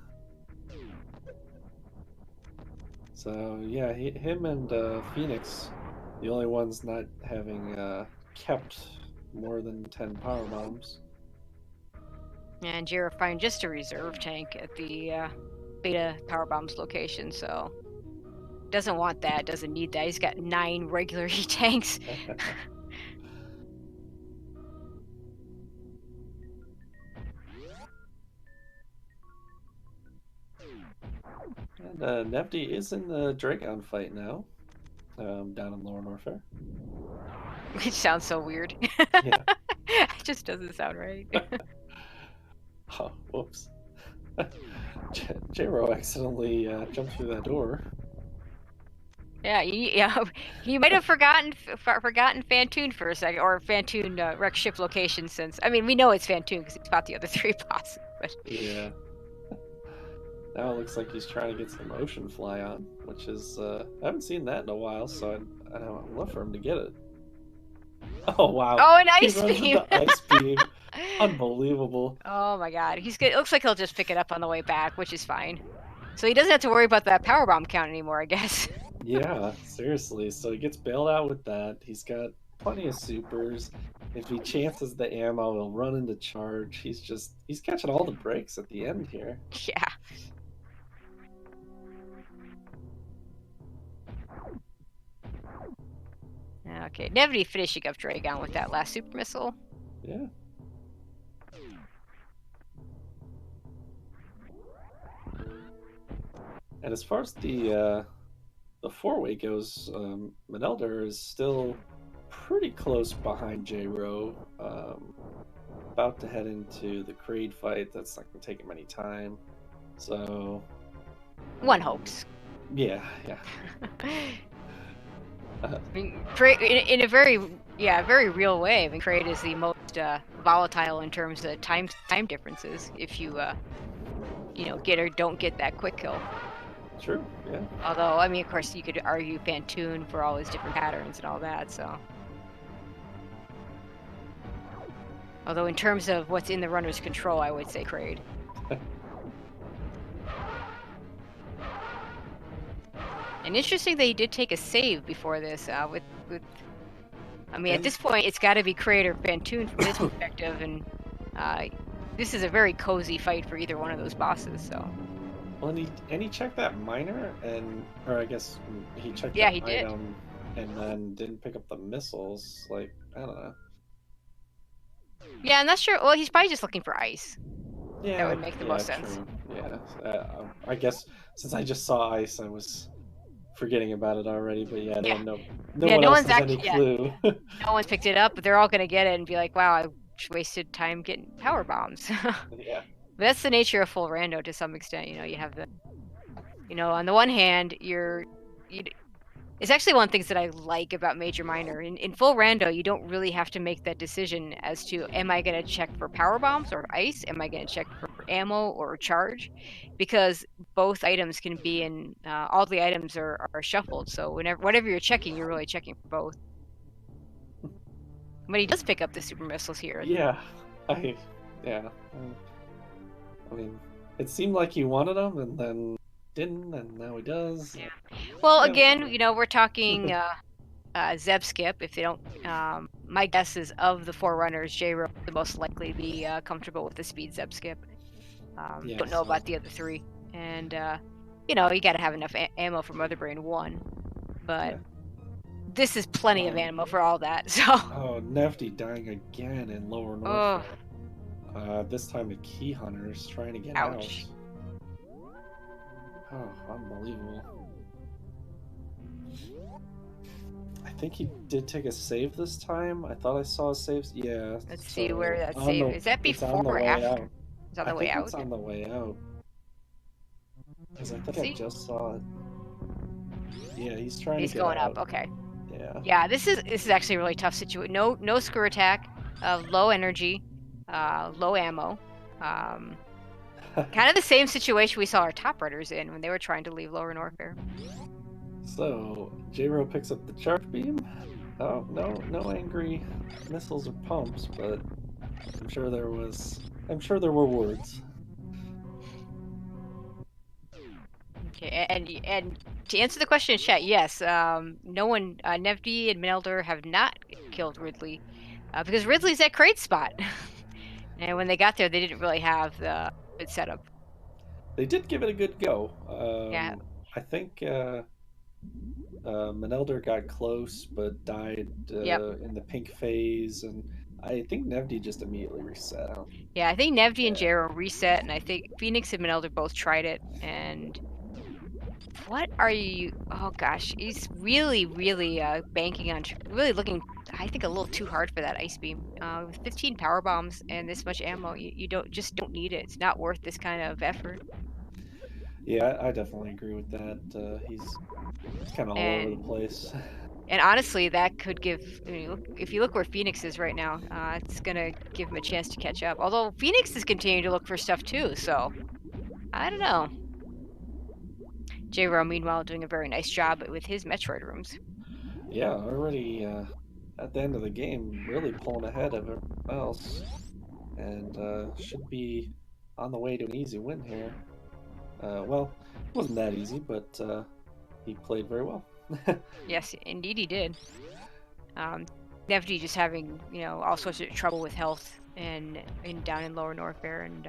So yeah, him and Phoenix The only ones not having kept more than 10 power bombs. And Jira find just a reserve tank at the beta power bombs location, so doesn't want that, doesn't need that. He's got 9 regular E-tanks. And Nevdi is in the Dragon fight now, down in Lower Norfair. Which sounds so weird. Yeah. It just doesn't sound right. Oh, whoops. J-Ro accidentally jumped through that door. Yeah, you might have forgotten Fantoon for a second, or Fantoon wreck ship location, since, I mean, we know it's Fantoon because he's fought the other 3 bosses, but... Yeah. Now it looks like he's trying to get some ocean fly on, which is, I haven't seen that in a while, so I'd love for him to get it. Oh, wow. Oh, an ice He runs beam! into ice beam. Unbelievable. Oh my god, it looks like he'll just pick it up on the way back, which is fine. So he doesn't have to worry about that powerbomb count anymore, I guess. Yeah, seriously. So he gets bailed out with that. He's got plenty of supers. If he chances the ammo, he'll run into charge. He's catching all the breaks at the end here. Yeah. Okay, Nevdi finishing up Dragon with that last super missile. Yeah. And as far as the four-way goes, Manelder is still pretty close behind J-Ro. About to head into the Kraid fight. That's not going to take him any time. So... One hopes. Yeah. I mean, in a very real way. I mean, Kraid is the most volatile in terms of time differences. If you get or don't get that quick kill. True. Yeah. Although, I mean, of course, you could argue Fantoon for all his different patterns and all that. So, although in terms of what's in the runner's control, I would say Kraid. And interesting that he did take a save before this. I mean, at this point, it's got to be Kraid or Fantoon from his perspective, and this is a very cozy fight for either one of those bosses. So. Well, and he checked that miner, or I guess he checked that he did. item, and then didn't pick up the missiles. Like, I don't know. Yeah, I'm not sure. Well, he's probably just looking for ice. Yeah, that would make the most sense. True. Yeah, I guess since I just saw ice, I was forgetting about it already. But no one else has any clue. No one's picked it up, but they're all gonna get it and be like, "Wow, I wasted time getting power bombs." Yeah. But that's the nature of full rando to some extent. You have the, on the one hand, it's actually one of the things that I like about Major Minor. In full rando, you don't really have to make that decision as to, am I going to check for power bombs or ice? Am I going to check for ammo or charge? Because both items can be in, all the items are shuffled. So whatever you're checking, you're really checking for both. But he does pick up the super missiles here. Yeah. I mean, it seemed like he wanted them, and then didn't, and now he does. Yeah. Well, again, we're talking Zeb skip. If they don't, my guess is of the Forerunners, J-Ro the most likely to be comfortable with the speed Zeb skip. Don't know about the other 3, and you got to have enough ammo for Mother Brain 1, but this is plenty of ammo for all that. So. Oh, Nevdi dying again in Lower North. This time the Key Hunters trying to get Ouch. out. Oh, unbelievable. I think he did take a save this time. I thought I saw a save. Yeah. Let's see where that save is. That before or after? It's on the way out. It's on the way out. Because I think I just saw it. Yeah, he's trying to get out. He's going up. Okay. Yeah. Yeah, this is actually a really tough situation. No screw attack, low energy. Low ammo. Kind of the same situation we saw our top runners in when they were trying to leave Lower Norfair. So, J-Ro picks up the charge beam. Oh, no angry missiles or pumps, but I'm sure there were words. Okay, and To answer the question in chat, yes. No one, Nevdi and Melder have not killed Ridley because Ridley's at crate spot. And when they got there, they didn't really have the good setup. They did give it a good go. Yeah. I think Menelder got close but died in the pink phase, and I think Nevdi just immediately reset. Yeah, I think Nevdi and Jero reset, and I think Phoenix and Menelder both tried it. And what are you? Oh gosh, he's really banking on, really looking, I think, a little too hard for that ice beam. With 15 power bombs and this much ammo, you don't need it. It's not worth this kind of effort. Yeah, I definitely agree with that. He's kind of all over the place. And honestly, that could give, if you look where Phoenix is right now, it's gonna give him a chance to catch up. Although Phoenix is continuing to look for stuff too, so I don't know. J-Ro, meanwhile, doing a very nice job with his Metroid rooms. Yeah, already at the end of the game, really pulling ahead of everyone else, and should be on the way to an easy win here. Well, it wasn't that easy, but he played very well. Yes, indeed he did. Nevdi just having, all sorts of trouble with health and down in Lower Norfair, and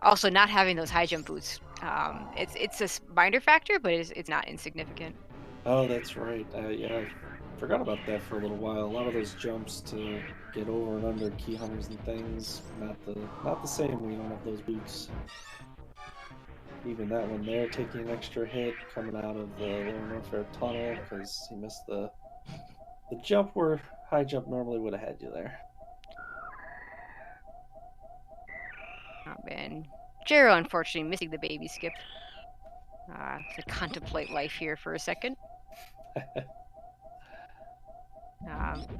also not having those high jump boots. It's a minor factor, but it's not insignificant. Oh, that's right. Yeah, I forgot about that for a little while. A lot of those jumps to get over and under key hunters and things, not the same when you don't have those boots. Even that one there, taking an extra hit coming out of the Lower Norfair tunnel because he missed the jump where high jump normally would have had you there. Oh man, Jero unfortunately missing the baby skip. To contemplate life here for a second.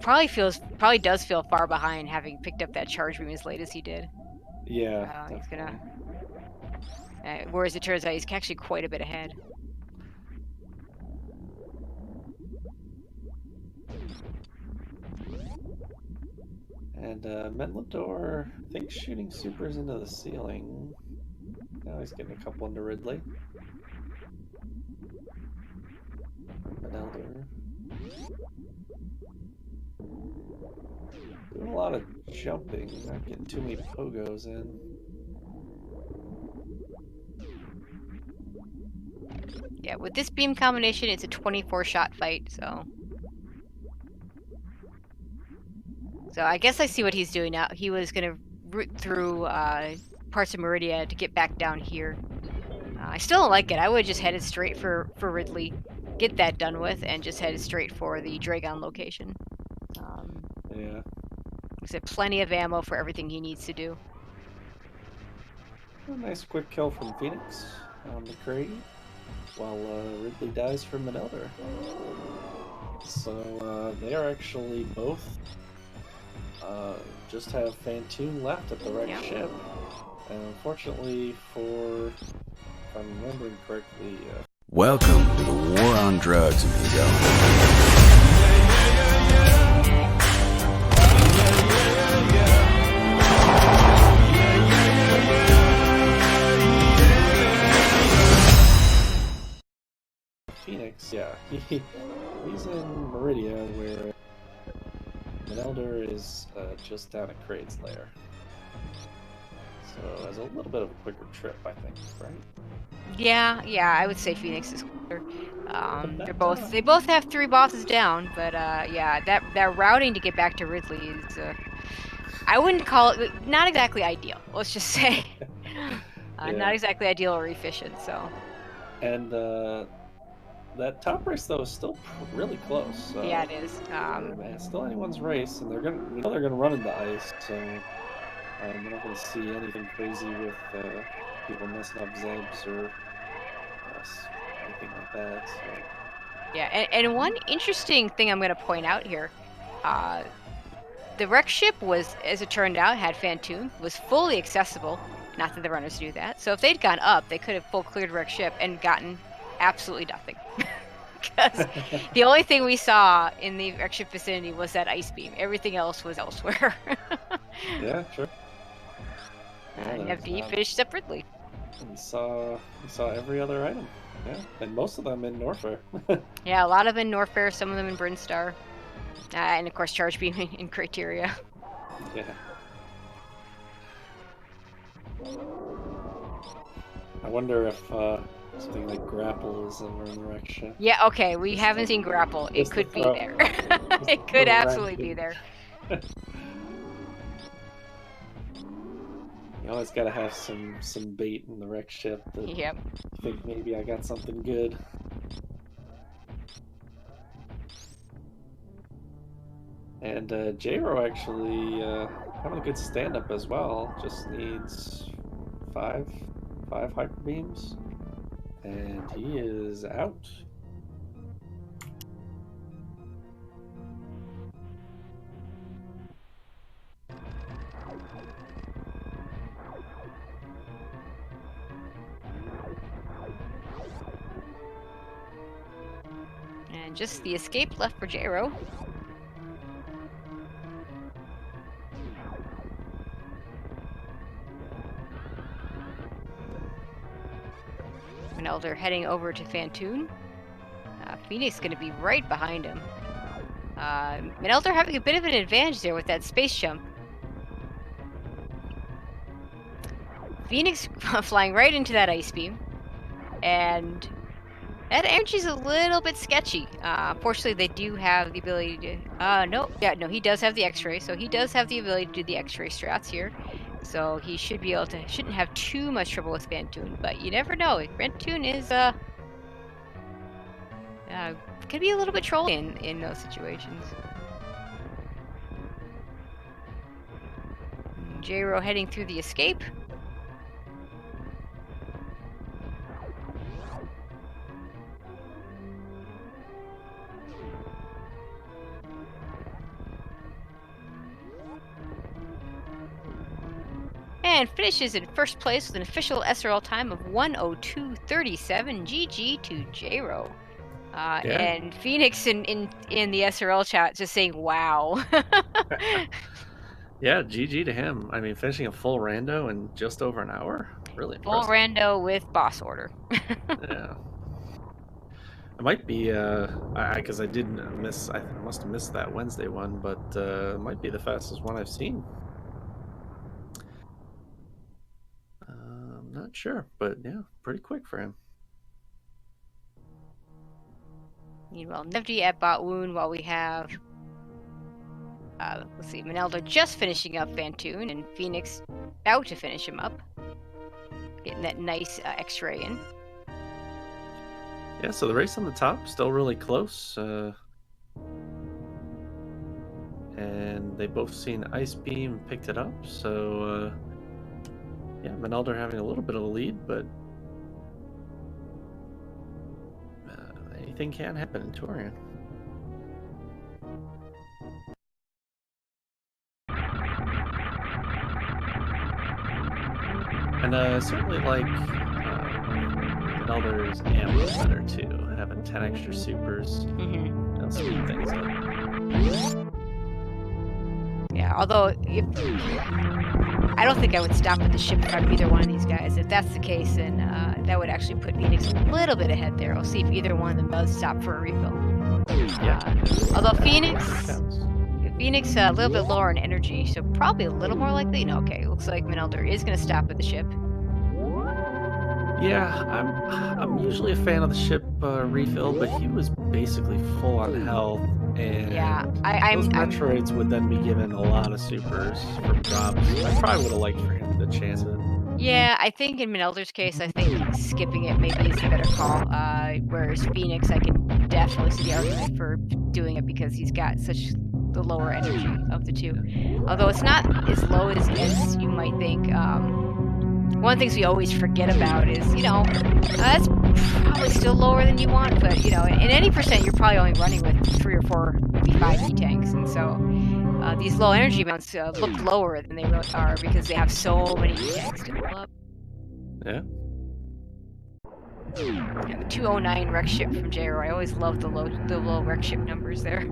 Probably does feel far behind, having picked up that charge beam as late as he did. Yeah. He's gonna. Whereas it turns out he's actually quite a bit ahead. And Menlador, I think, shooting supers into the ceiling. Now he's getting a couple into Ridley. Menelder. Doing a lot of jumping, not getting too many pogos in. Yeah, with this beam combination, it's a 24-shot fight, so I guess I see what he's doing now. He was going to root through parts of Meridia to get back down here. I still don't like it. I would have just headed straight for Ridley, get that done with, and just headed straight for the Dragon location. Yeah. There's plenty of ammo for everything he needs to do. A nice quick kill from Phoenix on the crate, while Ridley dies from an elder. So they are actually both just have Fantoon left at the wrecked ship. And unfortunately for, if I'm remembering correctly... Welcome to the War on Drugs, amigo. Phoenix, yeah, he's in Meridia, where Menelder is just down at Kraid's lair. So it's a little bit of a quicker trip, I think, right? Yeah, I would say Phoenix is cooler. They both have 3 bosses down, but yeah, that routing to get back to Ridley is I wouldn't call it, not exactly ideal. Let's just say, Yeah. Not exactly ideal or efficient. So. And that top race though is still really close. So, yeah, it is. It's still anyone's race, and we know they're gonna run into ice, so we're not gonna see anything crazy with people messing up Zebs or anything like that. So. Yeah, and one interesting thing I'm going to point out here, the wreck ship was, as it turned out, had Fantoon, was fully accessible. Not that the runners knew that. So if they'd gone up, they could have full cleared wreck ship and gotten absolutely nothing. Because the only thing we saw in the wreck ship vicinity was that ice beam. Everything else was elsewhere. Yeah, sure. Nevdi finished up Ridley. We saw every other item. Yeah, and most of them in Norfair. Yeah, a lot of them in Norfair, some of them in Brinstar. And of course, Charge Beam in Criteria. Yeah. I wonder if something like Grapple is ever in the wreck ship. Yeah, okay, we haven't seen Grapple. It could be there. It could absolutely be there. You always gotta have some bait in the wreck ship that Yep. I think maybe I got something good. And J-Ro actually having a good stand-up as well. Just needs five hyper beams, and he is out. And just the escape left for J-Ro. Elder heading over to Fantoon. Phoenix going to be right behind him. Elder having a bit of an advantage there with that space jump. Phoenix flying right into that ice beam. And that energy's a little bit sketchy. Fortunately, they do have the ability to... no, he does have the X-ray, so he does have the ability to do the X-ray strats here. So he should be able to... shouldn't have too much trouble with Fantoon, but you never know. Fantoon is, could be a little bit trolly in those situations. J-Ro heading through the escape. And finishes in first place with an official SRL time of 1:02:37. GG to J-Ro. Yeah. And Phoenix in the SRL chat just saying, wow. Yeah, GG to him. I mean, finishing a full rando in just over an hour? Really full impressive. rando with boss order. Yeah. It might be, because I didn't miss, I must have missed that Wednesday one, but it might be the fastest one I've seen. I'm not sure, but yeah, pretty quick for him. Meanwhile, Nevdi at bot wound while we have, let's see, Manelda just finishing up Fantoon and Phoenix about to finish him up. Getting that nice X-ray in. Yeah, so the race on the top still really close. And they both seen Ice Beam and picked it up, so yeah, Manelder having a little bit of a lead, but anything can happen in Torian. And certainly like Manelder's ammo is better too, having 10 extra supers. That'll speed things up. Yeah, although I don't think I would stop at the ship in front of either one of these guys. If that's the case, then that would actually put Phoenix a little bit ahead there. We'll see if either one of them does stop for a refill. Yeah. Although Phoenix a little bit lower in energy, so probably a little more likely. No, okay, looks like Manelder is going to stop at the ship. Yeah, I'm usually a fan of the ship refill, but he was basically full on health, and yeah, those Metroids would then be given a lot of supers for drops. I probably would have liked for him to chance it. Yeah, I think in Manelder's case, I think skipping it maybe is a better call. Whereas Phoenix, I can definitely see the argument for doing it because he's got such the lower energy of the two. Although it's not as low as you might think. One of the things we always forget about is, you know, that's probably still lower than you want, but, you know, in any percent, you're probably only running with 3 or 4, maybe 5 E-tanks, and so these low energy amounts look lower than they really are because they have so many E-tanks to pull up. Yeah. Yeah, the 209 wreck ship from J-Ro. I always love the low wreck ship numbers there.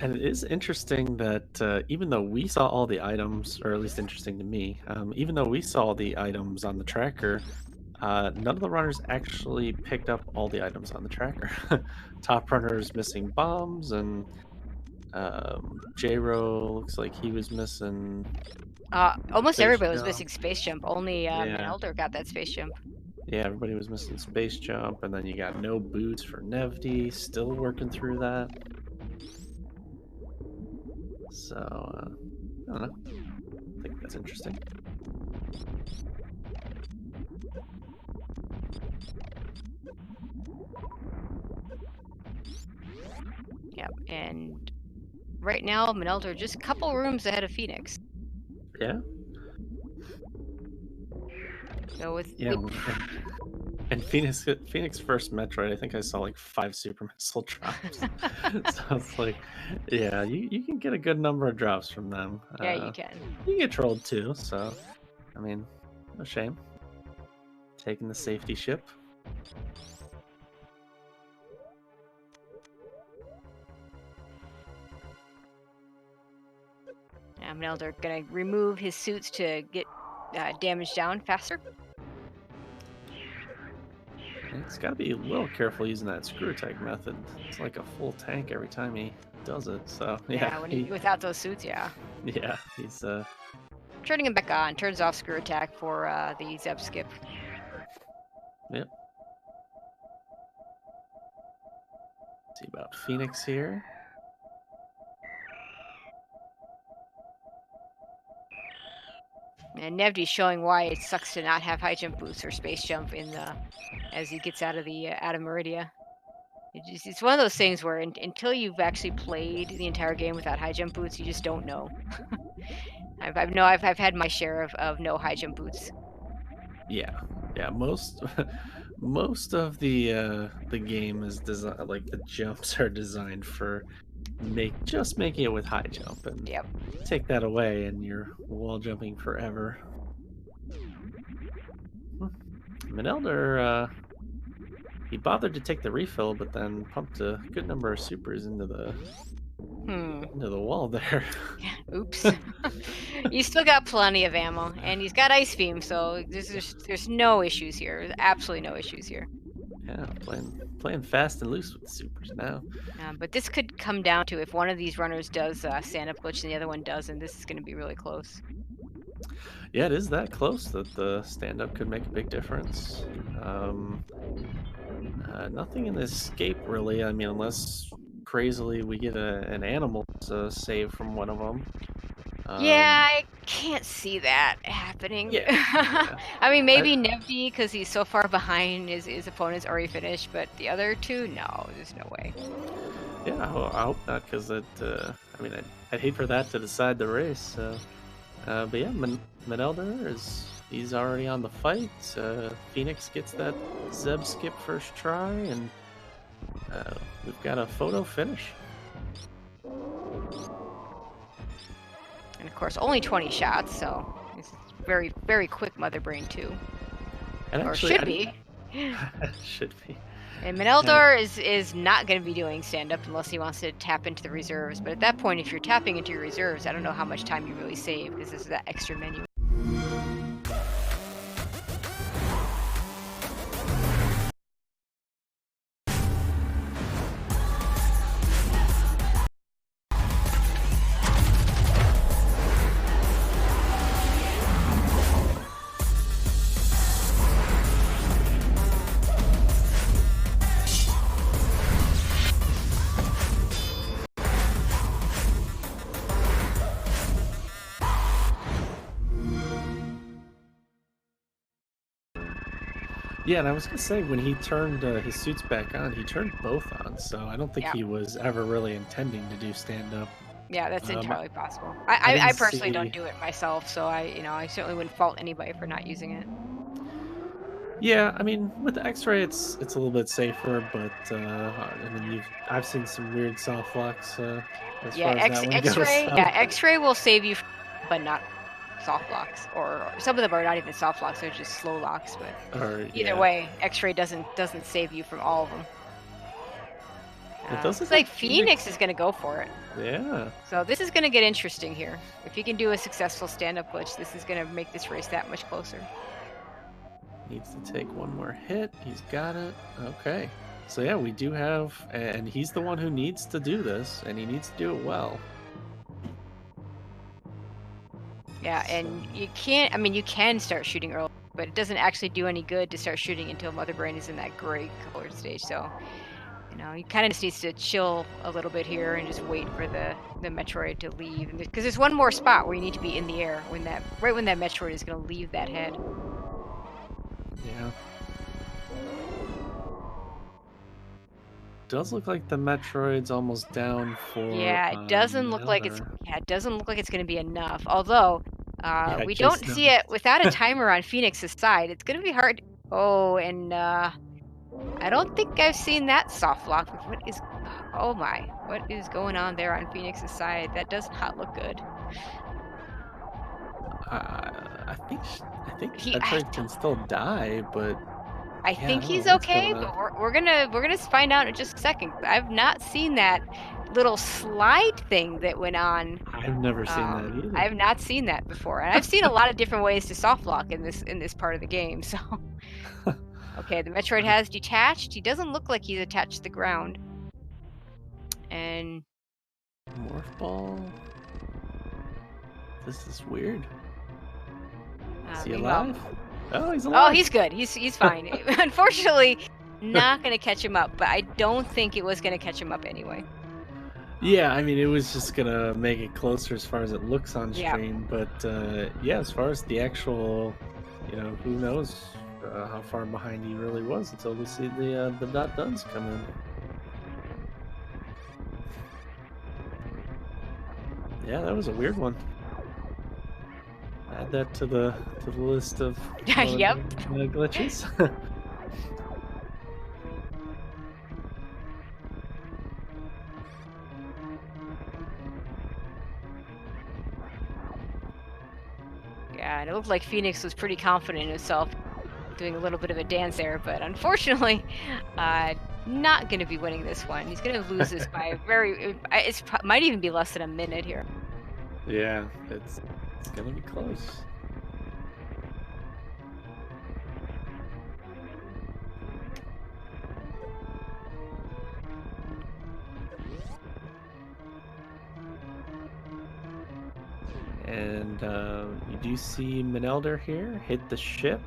And it is interesting that even though we saw all the items, or at least interesting to me, even though we saw the items on the tracker, none of the runners actually picked up all the items on the tracker. Top runner is missing bombs, and J-Ro looks like he was missing. Almost Space everybody was jump. missing space jump. Only Yeah. Elder got that space jump. Yeah, everybody was missing space jump, and then you got no boots for Nevdi. Still working through that. So I don't know. I think that's interesting. Yep, and right now, Manelder just a couple rooms ahead of Phoenix. Yeah. So with and Phoenix first Metroid, I think I saw like 5 super missile drops. So it's like, yeah, you can get a good number of drops from them. Yeah, you can. You get trolled too, so I mean, no shame. Taking the safety ship. Manelder gonna remove his suits to get damage down faster. He's got to be a little careful using that screw attack method. It's like a full tank every time he does it. So yeah, when without those suits, yeah. Yeah, he's turning him back on. Turns off screw attack for the Zeb skip. Yep. See about Phoenix here. And Nevdi's showing why it sucks to not have high jump boots or space jump in the as he gets out of the Meridia. It's one of those things where until you've actually played the entire game without high jump boots, you just don't know. I've had my share of no high jump boots. Yeah, most of the game is designed, like the jumps are designed for making it with high jump, and yep. Take that away and you're wall jumping forever. Manelder, he bothered to take the refill, but then pumped a good number of supers into the wall there. Oops. He's still got plenty of ammo, and he's got Ice Beam, so there's no issues here. There's absolutely no issues here. Yeah, playing fast and loose with the supers now. But this could come down to if one of these runners does stand-up glitch and the other one doesn't. This is going to be really close. Yeah, it is that close that the stand-up could make a big difference. Nothing in the escape, really. I mean, unless crazily we get an animal save from one of them. Yeah, I can't see that happening. Yeah. I mean, maybe Nevdi, because he's so far behind his opponent's already finished, but the other two, no, there's no way. Yeah, I hope not, because I mean, I'd hate for that to decide the race. So, but yeah, Manelder he's already on the fight. Phoenix gets that Zeb skip first try, and we've got a photo finish. And of course, only 20 shots, so it's very, very quick Mother Brain too. And actually, or should be. Should be. And Manelder is not going to be doing stand-up unless he wants to tap into the reserves. But at that point, if you're tapping into your reserves, I don't know how much time you really save, because this is that extra menu. Yeah, and I was gonna say, when he turned his suits back on, he turned both on, so I don't think he was ever really intending to do stand-up. Yeah, that's entirely possible. I personally don't do it myself, so I certainly wouldn't fault anybody for not using it. Yeah, I mean, with the X-ray, it's a little bit safer, but I mean, I've seen some weird soft locks. As far as that one goes. X-ray will save you, but not soft locks, or some of them are not even soft locks; they're just slow locks. But either way, X-ray doesn't save you from all of them. It does Looks look like Phoenix is going to go for it. Yeah. So this is going to get interesting here. If he can do a successful stand-up glitch, this is going to make this race that much closer. Needs to take one more hit. He's got it. Okay. So yeah, we do have, and he's the one who needs to do this, and he needs to do it well. Yeah, and you can't, I mean, you can start shooting early, but it doesn't actually do any good to start shooting until Mother Brain is in that gray colored stage. So, you know, he kind of just needs to chill a little bit here and just wait for the Metroid to leave. Because there's one more spot where you need to be in the air when that, right when that Metroid is going to leave that head. Yeah. Does look like the Metroid's almost down for. Yeah, it doesn't look like it's. Yeah, it doesn't look like it's going to be enough. Although, we don't see it without a timer on Phoenix's side. It's going to be hard. Oh, and I don't think I've seen that soft lock. What is? Oh my! What is going on there on Phoenix's side? That does not look good. I think Metroid can still die, but. I think he's okay, but we're gonna find out in just a second. I've not seen that little slide thing that went on. I've never seen that either. I've not seen that before, and I've seen a lot of different ways to soft lock in this part of the game. So, okay, the Metroid has detached. He doesn't look like he's attached to the ground. And Morph ball. This is weird. Is he alive? Oh, he's alive. Oh, he's good. He's fine. Unfortunately, not going to catch him up, but I don't think it was going to catch him up anyway. Yeah, I mean, it was just going to make it closer as far as it looks on stream, but yeah, as far as the actual, you know, who knows how far behind he really was until we see the dot duns come in. Yeah, that was a weird one. Add that to the list of yep. Glitches. Yeah, and it looked like Phoenix was pretty confident in himself, doing a little bit of a dance there, but unfortunately, not going to be winning this one. He's going to lose this by it might even be less than a minute here. Yeah, it's gonna be close. And you do see Minelder here hit the ship,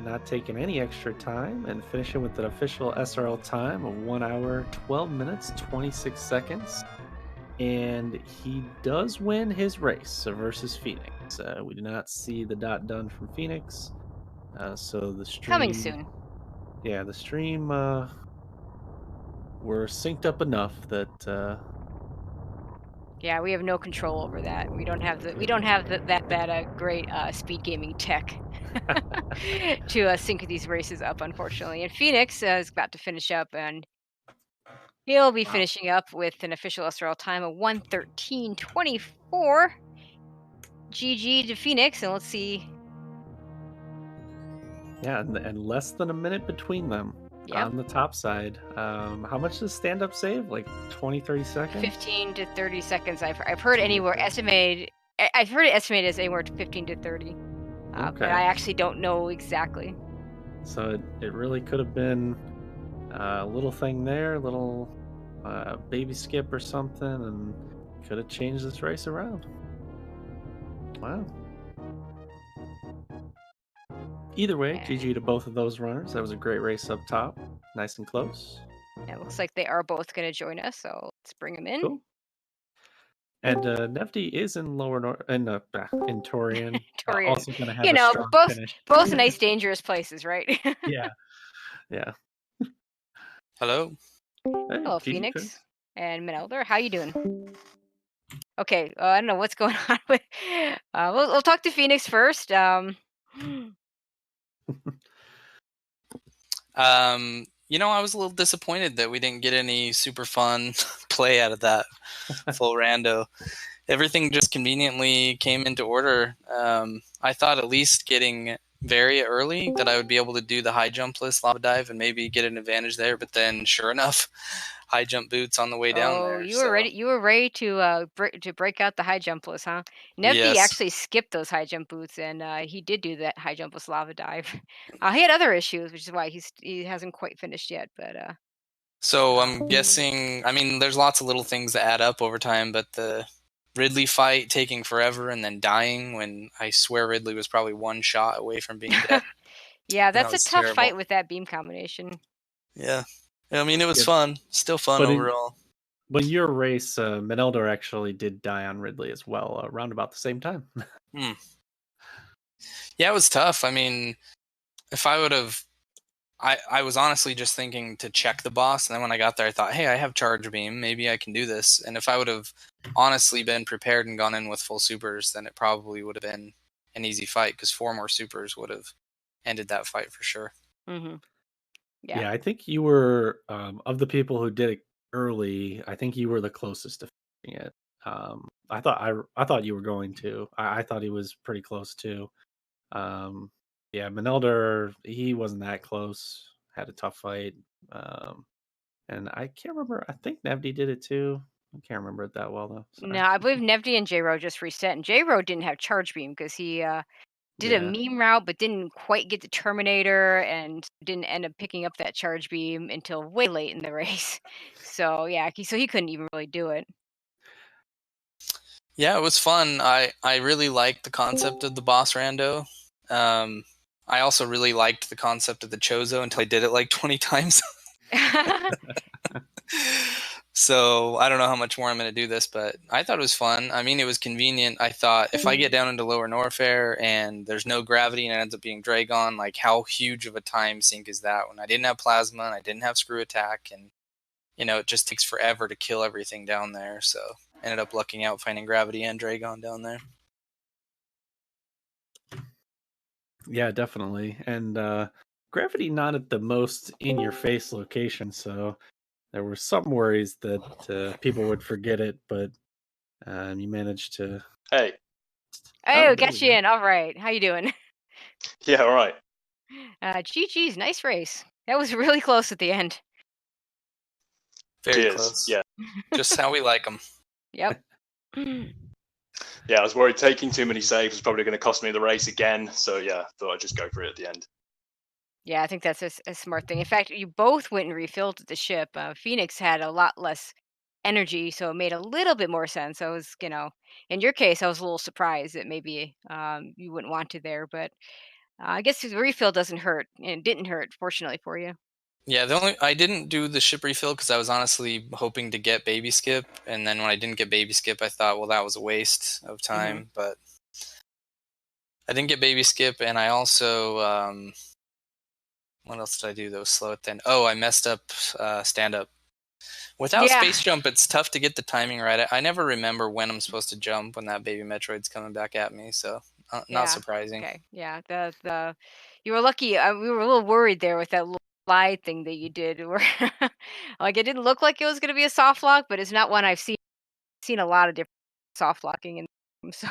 not taking any extra time, and finishing with an official SRL time of 1 hour, 12 minutes, 26 seconds. And he does win his race versus Phoenix. We do not see the dot done from Phoenix. So the stream... Coming soon. Yeah, the stream... we're synced up enough that... Yeah, we have no control over that. We don't have that great speed gaming tech to sync these races up, unfortunately. And Phoenix is about to finish up, and he'll be finishing up with an official SRL time of 1:13:24. GG to Phoenix, and let's see. Yeah, and less than a minute between them. Yep. On the top side. How much does stand-up save? Like 20, 30 seconds? 15 to 30 seconds. I've heard anywhere estimated. I've heard it estimated as anywhere to 15 to 30. Okay. But I actually don't know exactly. So it really could have been a little thing there, a little baby skip or something, and could have changed this race around. Wow. Either way, GG to both of those runners. That was a great race up top. Nice and close. It looks like they are both going to join us, so let's bring them in. Cool. And Nevdi is in in Torian. Torian. Also going to have a strong finish. Both nice, dangerous places, right? Yeah. Yeah. Hello. Hey, hello, Phoenix and Minelder. How you doing? Okay, I don't know what's going on with. We'll talk to Phoenix first. You know, I was a little disappointed that we didn't get any super fun play out of that full rando. Everything just conveniently came into order. I thought at least getting very early that I would be able to do the high jump list lava dive and maybe get an advantage there, but then sure enough, high jump boots on the way down there. You were ready. You were ready to break out the high jumpless, huh? Nevdi Yes. actually skipped those high jump boots, and he did do that high jumpless lava dive. He had other issues, which is why he hasn't quite finished yet. But So I'm guessing. I mean, there's lots of little things that add up over time, but the Ridley fight taking forever and then dying when I swear Ridley was probably one shot away from being dead. yeah, That that's a was tough terrible. fight with that beam combination. Yeah. I mean, it was fun. Still fun overall. But in your race, Meneldor actually did die on Ridley as well, around about the same time. Yeah, it was tough. I mean, if I would have... I was honestly just thinking to check the boss, and then when I got there, I thought, hey, I have Charge Beam. Maybe I can do this. And if I would have honestly been prepared and gone in with full supers, then it probably would have been an easy fight, because 4 more supers would have ended that fight for sure. Mm-hmm. Yeah, I think you were, of the people who did it early, I think you were the closest to finishing it. I thought you were going to. I thought he was pretty close too. Yeah, Menelder, he wasn't that close. Had a tough fight. And I can't remember. I think Nevdi did it too. I can't remember it that well though. Sorry. No, I believe Nevdi and J-Ro just reset, and J-Ro didn't have Charge Beam because he did a meme route, but didn't quite get the Terminator, and didn't end up picking up that Charge Beam until way late in the race. So yeah, he couldn't even really do it. Yeah, it was fun. I really liked the concept of the boss rando. I also really liked the concept of the Chozo until I did it like 20 times. So I don't know how much more I'm going to do this, but I thought it was fun. I mean, it was convenient. I thought if I get down into Lower Norfair and there's no gravity and it ends up being Dragon, like how huge of a time sink is that when I didn't have Plasma and I didn't have Screw Attack, and it just takes forever to kill everything down there. So ended up lucking out finding Gravity and Dragon down there. Yeah, definitely. And Gravity not at the most in-your-face location, so there were some worries that people would forget it, but you managed to... Hey. Oh, got you in. All right. How you doing? Yeah, all right. GG's, nice race. That was really close at the end. Very close. Yeah. Just how we like them. Yep. Yeah, I was worried taking too many saves was probably going to cost me the race again. So yeah, thought I'd just go for it at the end. Yeah, I think that's a smart thing. In fact, you both went and refilled the ship. Phoenix had a lot less energy, so it made a little bit more sense. I was, in your case, I was a little surprised that maybe you wouldn't want to there, but I guess the refill doesn't hurt, and it didn't hurt, fortunately for you. Yeah, I didn't do the ship refill because I was honestly hoping to get Baby Skip, and then when I didn't get Baby Skip, I thought, well, that was a waste of time. But I didn't get Baby Skip, and I also what else did I do that was slow at then? Oh, I messed up stand up. Without space jump, it's tough to get the timing right. I never remember when I'm supposed to jump when that baby Metroid's coming back at me, so not surprising. Okay, yeah, you were lucky. We were a little worried there with that little slide thing that you did, where like it didn't look like it was going to be a soft lock, but it's not one I've seen a lot of different soft locking in them, so.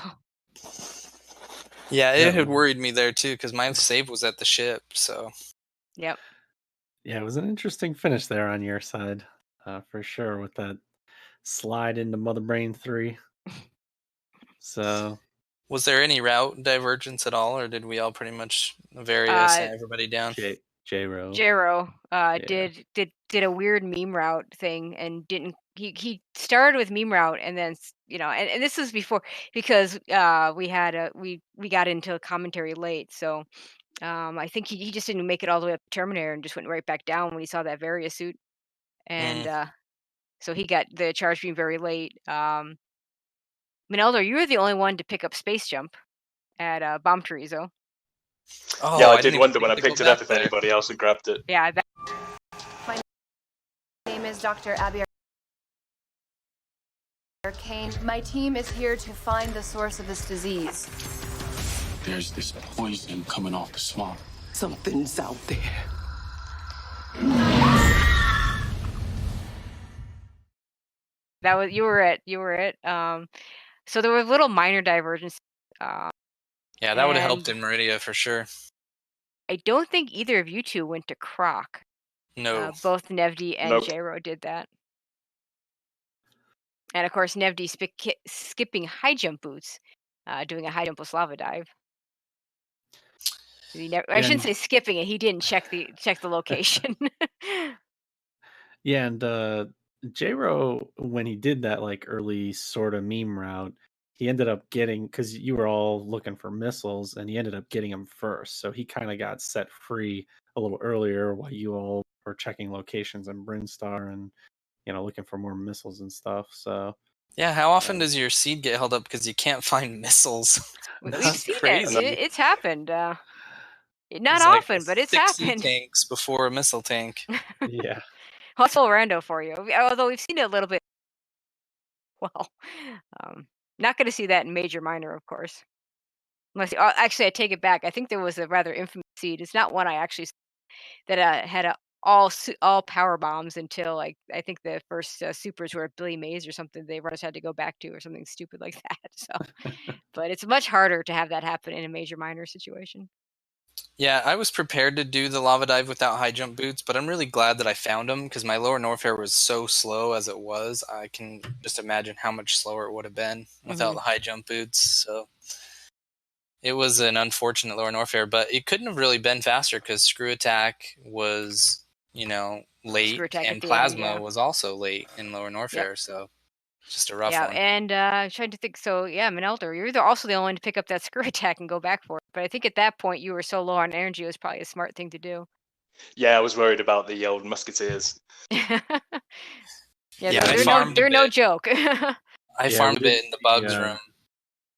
Yeah, it had worried me there too because my save was at the ship, so. Yep. Yeah, it was an interesting finish there on your side, for sure, with that slide into Mother Brain 3. So, was there any route divergence at all, or did we all pretty much various and everybody down? J-Ro did a weird meme route thing and didn't. He started with meme route and then and this was before because we got into a commentary late, so. I think he just didn't make it all the way up to Terminator and just went right back down when he saw that Varia suit. And so he got the charge beam very late. Meneldo, you were the only one to pick up space jump at Bomb Chorizo. Oh, yeah, I did wonder when I picked it up if anybody else had grabbed it. Yeah. My name is Dr. Abby Arcane. My team is here to find the source of this disease. There's this poison coming off the swamp. Something's out there. You were it. So there were little minor divergences. Yeah, that would have helped in Meridia for sure. I don't think either of you two went to Croc. No. Both Nevdi and J-Ro did that. And of course, Nevdi skipping high jump boots, doing a high jump with lava dive. I shouldn't say skipping it. He didn't check the location. Yeah, and J-Ro, when he did that like early sort of meme route, he ended up getting, because you were all looking for missiles, and he ended up getting them first. So he kind of got set free a little earlier while you all were checking locations in Brinstar and looking for more missiles and stuff. So Yeah, how often does your seed get held up because you can't find missiles? We've That's seen crazy. it. It's happened. Not It's often, like but it's 6 seed happened. tanks before a missile tank. yeah. That's full rando for you. Although we've seen it a little bit. Well, not going to see that in major minor, of course. Unless, actually, I take it back. I think there was a rather infamous seed. It's not one I actually that had all power bombs until like I think the first supers were Billy Mays or something. They just had to go back to or something stupid like that. So, but it's much harder to have that happen in a major minor situation. Yeah, I was prepared to do the lava dive without high jump boots, but I'm really glad that I found them because my lower Norfair was so slow as it was. I can just imagine how much slower it would have been without the high jump boots. So it was an unfortunate lower Norfair, but it couldn't have really been faster because Screw Attack was, late, and Plasma was also late in lower Norfair. So just a rough one. And I'm trying to think. So yeah, Manelder, you're also the only one to pick up that Screw Attack and go back for it. But I think at that point you were so low on energy, it was probably a smart thing to do. Yeah, I was worried about the old musketeers. They're no joke. I farmed a bit in the bugs room.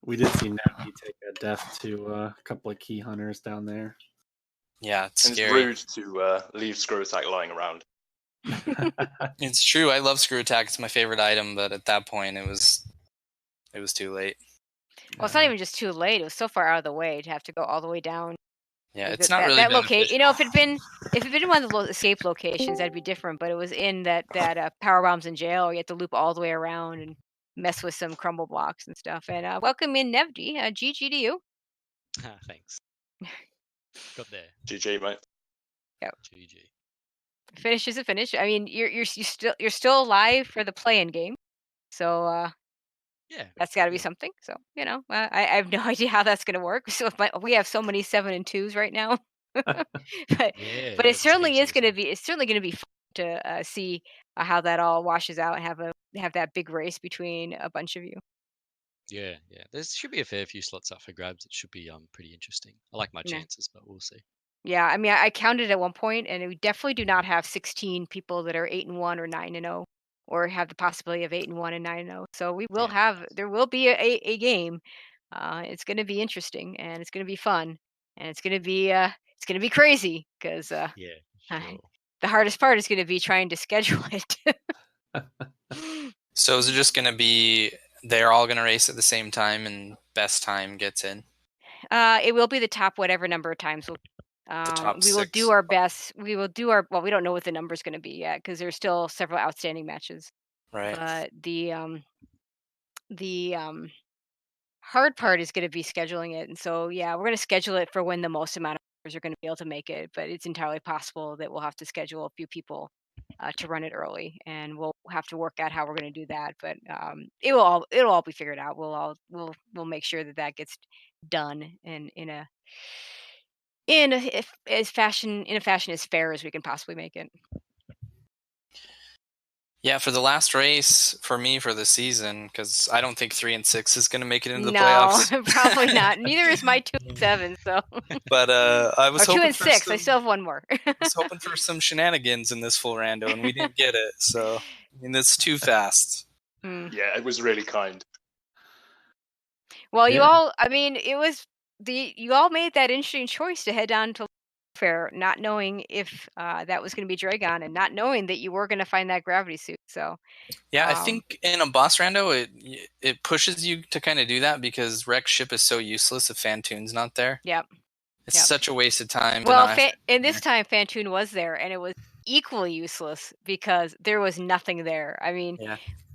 We did see Nevdi take a death to a couple of key hunters down there. Yeah, it's scary. It's rude to leave Screw Attack lying around. It's true. I love Screw Attack. It's my favorite item, but at that point, it was too late. Well, it's not even just too late. It was so far out of the way to have to go all the way down. Yeah, it's not really that location. If it'd been one of the safe locations, that'd be different. But it was in that power bombs in jail. Where you have to loop all the way around and mess with some crumble blocks and stuff. And welcome in Nevdi. GG to you. Thanks. Got there. GG, mate. Yep. GG. Finish is a finish. I mean, you're still alive for the play-in game, so yeah, that's got to be something. So I have no idea how that's gonna work. So we have so many 7 and 2s right now, but it certainly is gonna be. It's certainly gonna be fun to see how that all washes out and have that big race between a bunch of you. Yeah. There should be a fair few slots up for grabs. It should be pretty interesting. I like my chances, but we'll see. Yeah, I mean, I counted at one point, and we definitely do not have 16 people that are 8-1 or 9-0, or have the possibility of 8-1 and 9-0. So we will there will be a game. It's going to be interesting, and it's going to be fun, and it's going to be crazy because sure. The hardest part is going to be trying to schedule it. So is it just going to be they're all going to race at the same time, and best time gets in? It will be the top whatever number of times. We will do our best. We will do our well. We don't know what the number is going to be yet because there's still several outstanding matches. Right. But the hard part is going to be scheduling it, and so we're going to schedule it for when the most amount of players are going to be able to make it. But it's entirely possible that we'll have to schedule a few people to run it early, and we'll have to work out how we're going to do that. But it'll all be figured out. We'll make sure that gets done in a fashion as fair as we can possibly make it. Yeah, for the last race for me for the season, because I don't think 3 and 6 is going to make it into the playoffs. No, probably not. Neither is my 2 and 7. So, but I was hoping 2 and 6. I still have one more. I was hoping for some shenanigans in this full rando, and we didn't get it. So, I mean, that's too fast. Yeah, it was really kind. Well, you all. I mean, it was you all made that interesting choice to head down to Fair, not knowing if that was going to be Dragon, and not knowing that you were going to find that gravity suit. So I think in a boss rando, it pushes you to kind of do that because wreck ship is so useless if Fantoon's not there. Yep, it's such a waste of time. Well, and this time Fantoon was there, and it was equally useless because there was nothing there. I mean,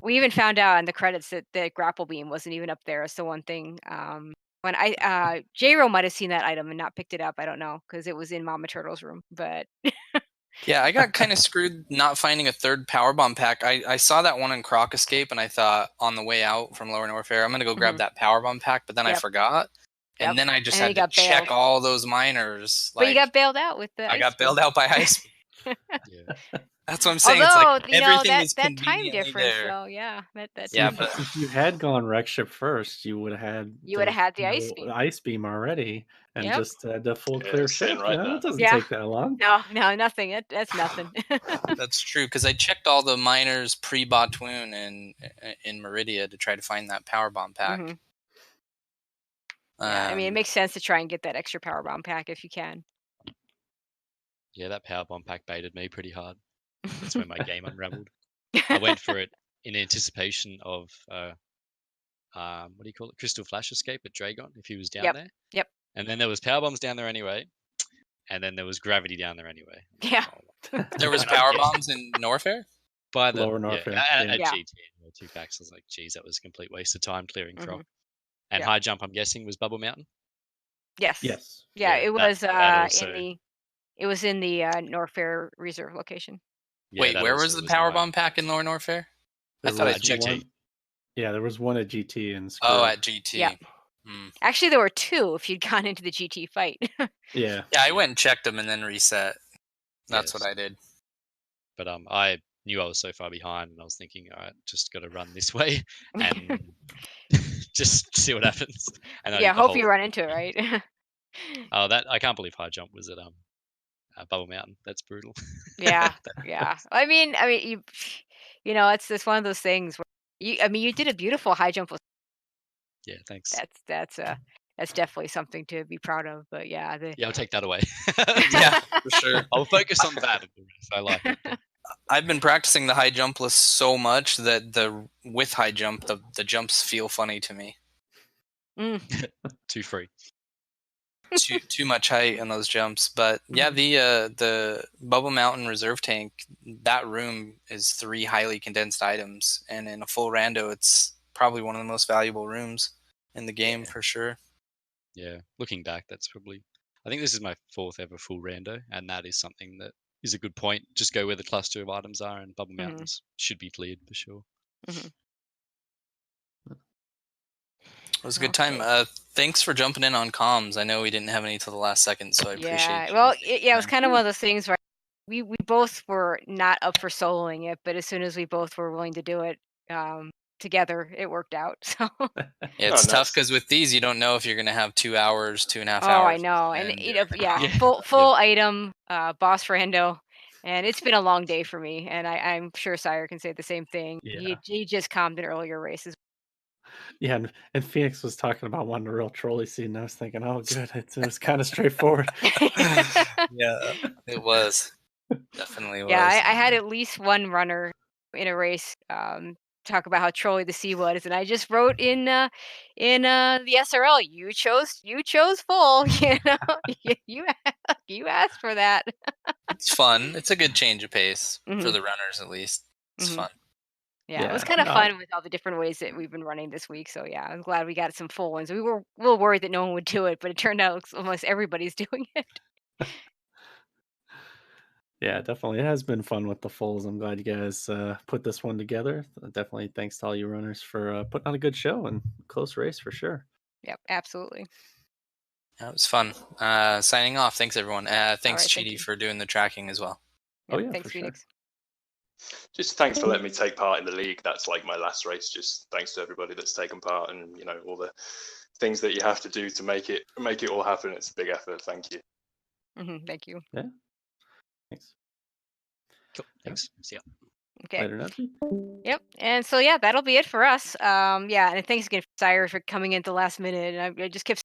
we even found out in the credits that the grapple beam wasn't even up there. So one thing. When J-Ro might have seen that item and not picked it up. I don't know because it was in Mama Turtle's room. But Yeah, I got kind of screwed not finding a third power bomb pack. I saw that one in Croc Escape, and I thought on the way out from Lower Norfair, I'm gonna go grab that power bomb pack, but then I Yep. forgot, Yep. and then I just And then you had to got bailed. check all those miners. But you like, got bailed out with the I ice got speed. bailed out by ice. Yeah. That's what I'm saying. Although, it's like you know, everything that is time conveniently difference, there. though, yeah, that Yeah, time but difference. If you had gone wreck ship first, you would have had You would have had the ice beam. ice beam already, and Yep. just had the full Yeah, clear sitting ship. right You know, there. it doesn't Yeah. take that long. No, nothing. That's nothing. that's true, because I checked all the miners pre-Botwoon in Meridia to try to find that power bomb pack. Mhm. Yeah, I mean, it makes sense to try and get that extra power bomb pack if you can. Yeah, that power bomb pack baited me pretty hard. That's when my game unraveled. I went for it in anticipation of what do you call it? Crystal Flash Escape at Dragon if he was down there. Yep. And then there was power bombs down there anyway. And then there was gravity down there anyway. Yeah. There was power bombs in Norfair? By the Lower Norfair, at yeah. GT, 2 packs. I was like, geez, that was a complete waste of time clearing Croc. Mhm. And Yeah. high jump, I'm guessing, was Bubble Mountain. Yes. Yes. Yeah, Yeah, it that- was that also- it was in the Norfair Reserve location. Yeah, Wait, that where also was the power my- bomb pack in Lower Norfair? I There thought I was checked GT. one. Yeah, there was one at GT and Oh, at GT. Yeah. Hmm. Actually, there were 2 if you'd gone into the GT fight. yeah. Yeah, I went and checked them and then reset. That's Yes. what I did. But I knew I was so far behind, and I was thinking, all right, just got to run this way and just see what happens. And I Yeah, did the hope whole- you run into it, right? Oh, that I can't believe high jump was at Bubble Mountain. That's brutal. Yeah, yeah. I mean, you know, it's one of those things where you did a beautiful high jump. Yeah, thanks. That's definitely something to be proud of. But yeah, Yeah, I'll take that away. Yeah, for sure. I'll focus on that. I like it. But I've been practicing the high jump list so much that with high jump, the jumps feel funny to me. too free. too much height in those jumps. But yeah, the Bubble Mountain Reserve Tank, that room is 3 highly condensed items, and in a full rando, it's probably one of the most valuable rooms in the game for sure. Yeah, looking back, that's probably. I think this is my 4th ever full rando, and that is something that is a good point. Just go where the cluster of items are, and Bubble Mountains should be cleared for sure. It was a good time. Thanks for jumping in on comms. I know we didn't have any till the last second, so I appreciate Yeah, you. well, it was kind of one of those things where we both were not up for soloing it, but as soon as we both were willing to do it together, it worked out. So It's Oh, tough nice. because with these, you don't know if you're going to have 2 hours, 2.5 hours. oh, I know, and you know, full item, boss rando, and it's been a long day for me, and I'm sure Sire can say the same thing. Yeah. He just calmed an earlier races. Yeah, and Phoenix was talking about wanting a real trolley scene, and I was thinking, oh, good, it was kind of straightforward. Yeah, it was. Definitely was. Yeah, I had at least one runner in a race talk about how trolly the sea was, and I just wrote in the SRL, you chose full, you know, you asked for that. It's fun. It's a good change of pace for Mhm. the runners, at least. It's Mhm. fun. Yeah, it was Yeah, kind of no. fun with all the different ways that we've been running this week. So yeah, I'm glad we got some full ones. We were a little worried that no one would do it, but it turned out almost everybody's doing it. Yeah, definitely. It has been fun with the fulls. I'm glad you guys put this one together. Definitely thanks to all you runners for putting on a good show and close race for sure. Yep, absolutely. Yeah, it was fun. Signing off. Thanks, everyone. Thanks, right, thank Chidi, you. for doing the tracking as well. Oh, Yep, yeah, thanks, for sure. Phoenix. Just thanks for letting me take part in the league. That's like my last race. Just thanks to everybody that's taken part, and you know all the things that you have to do to make it all happen. It's a big effort. Thank you. Thank you. Yeah. Thanks. Cool. Thanks. See ya. Okay. Later, Nancy. Yep. And so yeah, that'll be it for us. Yeah, and thanks again, Sire, for coming in at the last minute. And I just kept